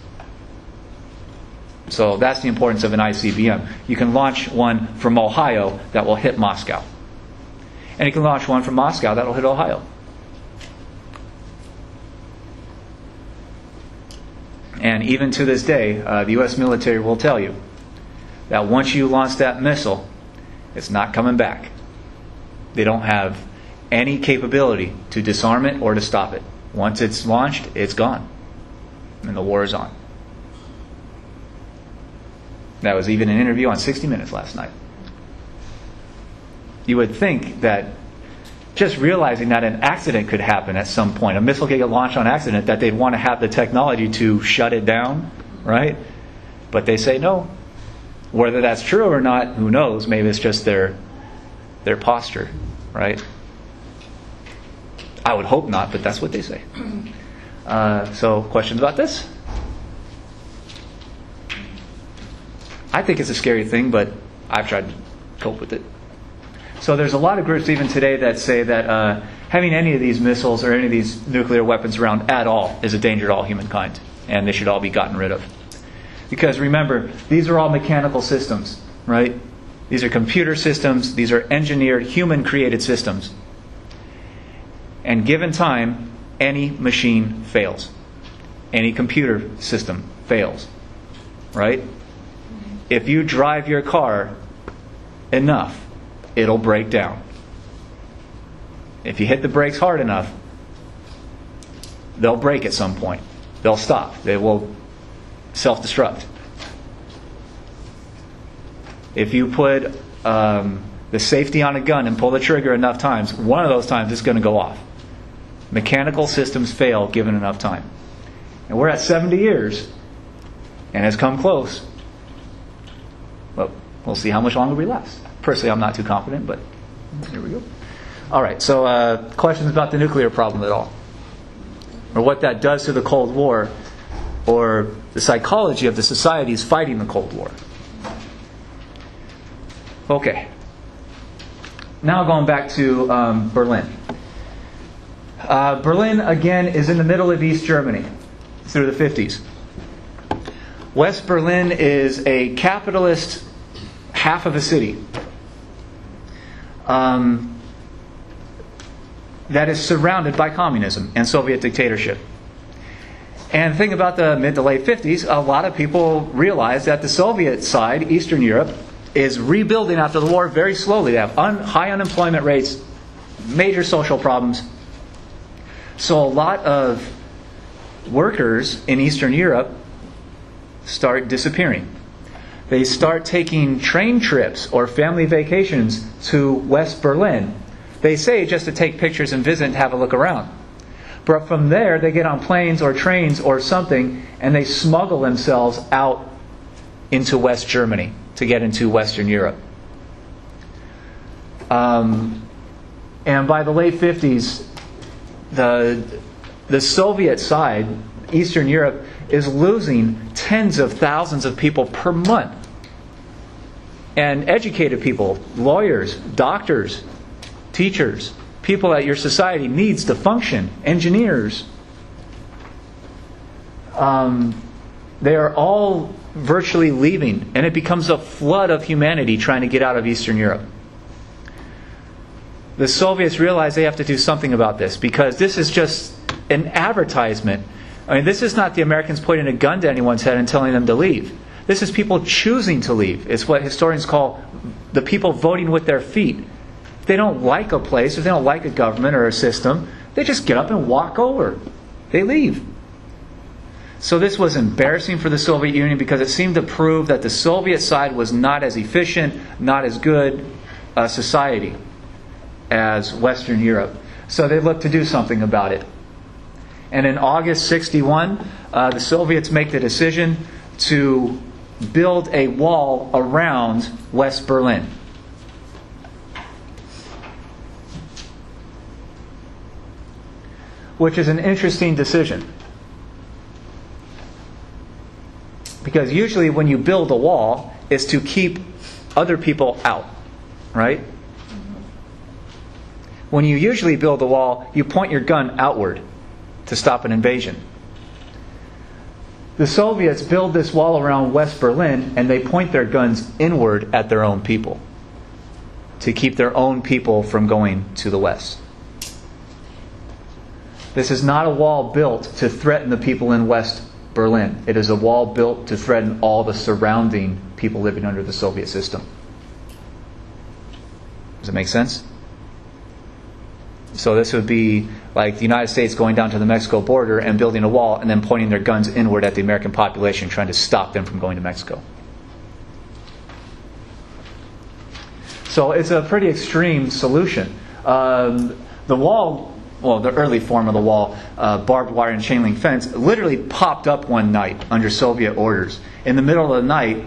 So that's the importance of an ICBM. You can launch one from Ohio that will hit Moscow. And you can launch one from Moscow that will hit Ohio. And even to this day, the U.S. military will tell you that once you launch that missile, it's not coming back. They don't have any capability to disarm it or to stop it. Once it's launched, it's gone. And the war is on. That was even an interview on 60 Minutes last night. You would think that just realizing that an accident could happen at some point, a missile could get launched on accident, that they'd want to have the technology to shut it down, right? But they say no. Whether that's true or not, who knows? Maybe it's just their posture, right? I would hope not, but that's what they say. So, questions about this? I think it's a scary thing, but I've tried to cope with it. So there's a lot of groups even today that say that having any of these missiles or any of these nuclear weapons around at all is a danger to all humankind, and they should all be gotten rid of. Because remember, these are all mechanical systems, right? These are computer systems. These are engineered, human-created systems. And given time, any machine fails. Any computer system fails, right? If you drive your car enough, it'll break down. If you hit the brakes hard enough, they'll break at some point. They'll stop. They will self-destruct. If you put the safety on a gun and pull the trigger enough times, one of those times it's going to go off. Mechanical systems fail given enough time. And we're at 70 years, and it's come close. But we'll see how much longer we last. Personally, I'm not too confident, but here we go. All right, so questions about the nuclear problem at all? Or what that does to the Cold War, or the psychology of the societies fighting the Cold War? Okay. Now going back to Berlin. Berlin, again, is in the middle of East Germany through the 50s. West Berlin is a capitalist half of a city that is surrounded by communism and Soviet dictatorship. And the thing about the mid to late 50s, a lot of people realized that the Soviet side, Eastern Europe, is rebuilding after the war very slowly. They have high unemployment rates, major social problems. So a lot of workers in Eastern Europe start disappearing. They start taking train trips or family vacations to West Berlin. They say just to take pictures and visit and have a look around. But from there, they get on planes or trains or something, and they smuggle themselves out into West Germany to get into Western Europe. And by the late 50s, the Soviet side, Eastern Europe is losing tens of thousands of people per month. And educated people, lawyers, doctors, teachers, people that your society needs to function, engineers. They are all virtually leaving, and it becomes a flood of humanity trying to get out of Eastern Europe. The Soviets realize they have to do something about this, because this is just an advertisement. I mean, this is not the Americans pointing a gun to anyone's head and telling them to leave. This is people choosing to leave. It's what historians call the people voting with their feet. If they don't like a place, if they don't like a government or a system, they just get up and walk over. They leave. So this was embarrassing for the Soviet Union, because it seemed to prove that the Soviet side was not as efficient, not as good a society as Western Europe. So they looked to do something about it. And in August 1961, the Soviets make the decision to build a wall around West Berlin. Which is an interesting decision. Because usually when you build a wall, it's to keep other people out, right? When you usually build a wall, you point your gun outward to stop an invasion. The Soviets build this wall around West Berlin, and they point their guns inward at their own people to keep their own people from going to the west. This is not a wall built to threaten the people in West Berlin. It is a wall built to threaten all the surrounding people living under the Soviet system. Does it make sense? So this would be like the United States going down to the Mexico border and building a wall and then pointing their guns inward at the American population, trying to stop them from going to Mexico. So it's a pretty extreme solution. The wall, well, the early form of the wall, barbed wire and chain link fence, literally popped up one night under Soviet orders. In the middle of the night,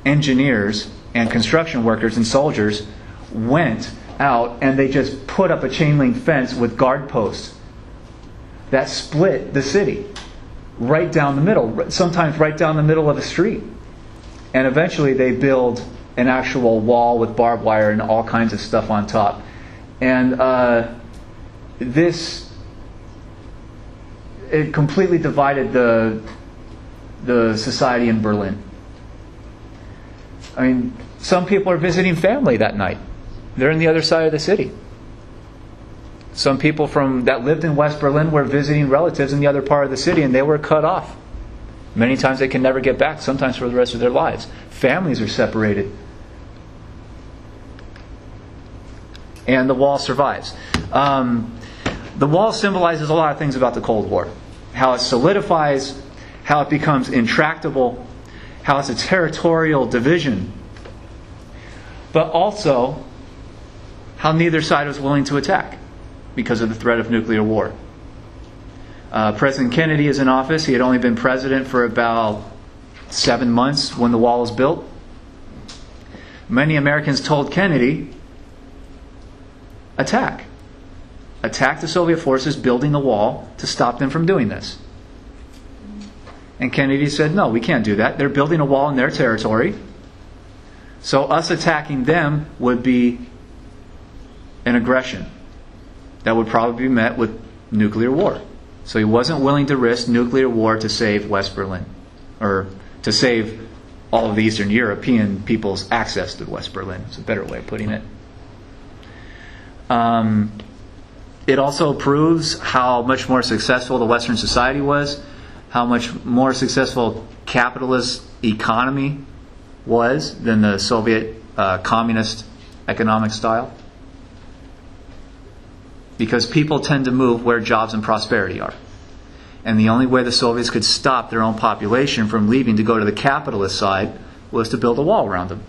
engineers and construction workers and soldiers went out and they just put up a chain link fence with guard posts that split the city right down the middle, sometimes right down the middle of the street. And eventually they build an actual wall with barbed wire and all kinds of stuff on top. And it completely divided the society in Berlin. I mean, some people are visiting family that night. They're on the other side of the city. Some people that lived in West Berlin were visiting relatives in the other part of the city, and they were cut off. Many times they can never get back, sometimes for the rest of their lives. Families are separated. And the wall survives. The wall symbolizes a lot of things about the Cold War. How it solidifies, how it becomes intractable, how it's a territorial division, but also how neither side was willing to attack because of the threat of nuclear war. President Kennedy is in office. He had only been president for about 7 months when the wall was built. Many Americans told Kennedy, attack. Attack the Soviet forces building the wall to stop them from doing this. And Kennedy said, no, we can't do that. They're building a wall in their territory. So us attacking them would be an aggression that would probably be met with nuclear war. So he wasn't willing to risk nuclear war to save West Berlin, or to save all of the Eastern European people's access to West Berlin. It's a better way of putting it. It also proves how much more successful the Western society was, how much more successful capitalist economy was than the Soviet communist economic style. Because people tend to move where jobs and prosperity are. And the only way the Soviets could stop their own population from leaving to go to the capitalist side was to build a wall around them.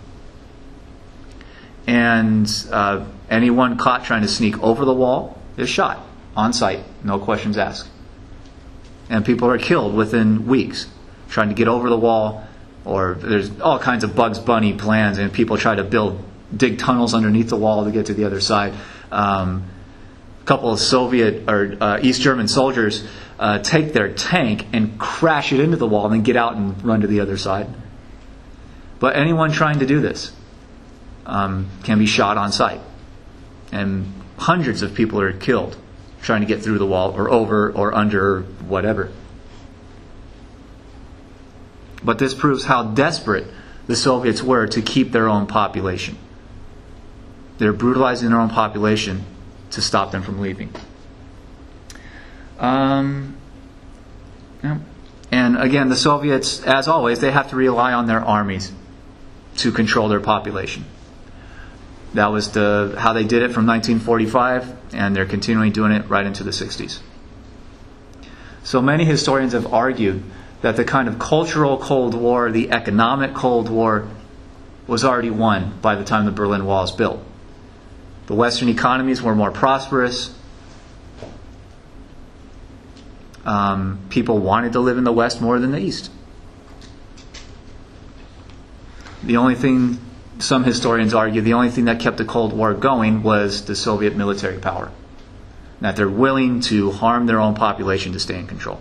And anyone caught trying to sneak over the wall is shot on sight, no questions asked. And people are killed within weeks trying to get over the wall, or there's all kinds of Bugs Bunny plans, and people try to dig tunnels underneath the wall to get to the other side. A couple of Soviet or East German soldiers take their tank and crash it into the wall and then get out and run to the other side. But anyone trying to do this can be shot on sight. And hundreds of people are killed trying to get through the wall or over or under or whatever. But this proves how desperate the Soviets were to keep their own population. They're brutalizing their own population to stop them from leaving. Yeah. And again, the Soviets, as always, they have to rely on their armies to control their population. That was how they did it from 1945, and they're continuing doing it right into the 60s. So many historians have argued that the kind of cultural Cold War, the economic Cold War, was already won by the time the Berlin Wall was built. The Western economies were more prosperous. People wanted to live in the West more than the East. The only thing, some historians argue, the only thing that kept the Cold War going was the Soviet military power. That they're willing to harm their own population to stay in control.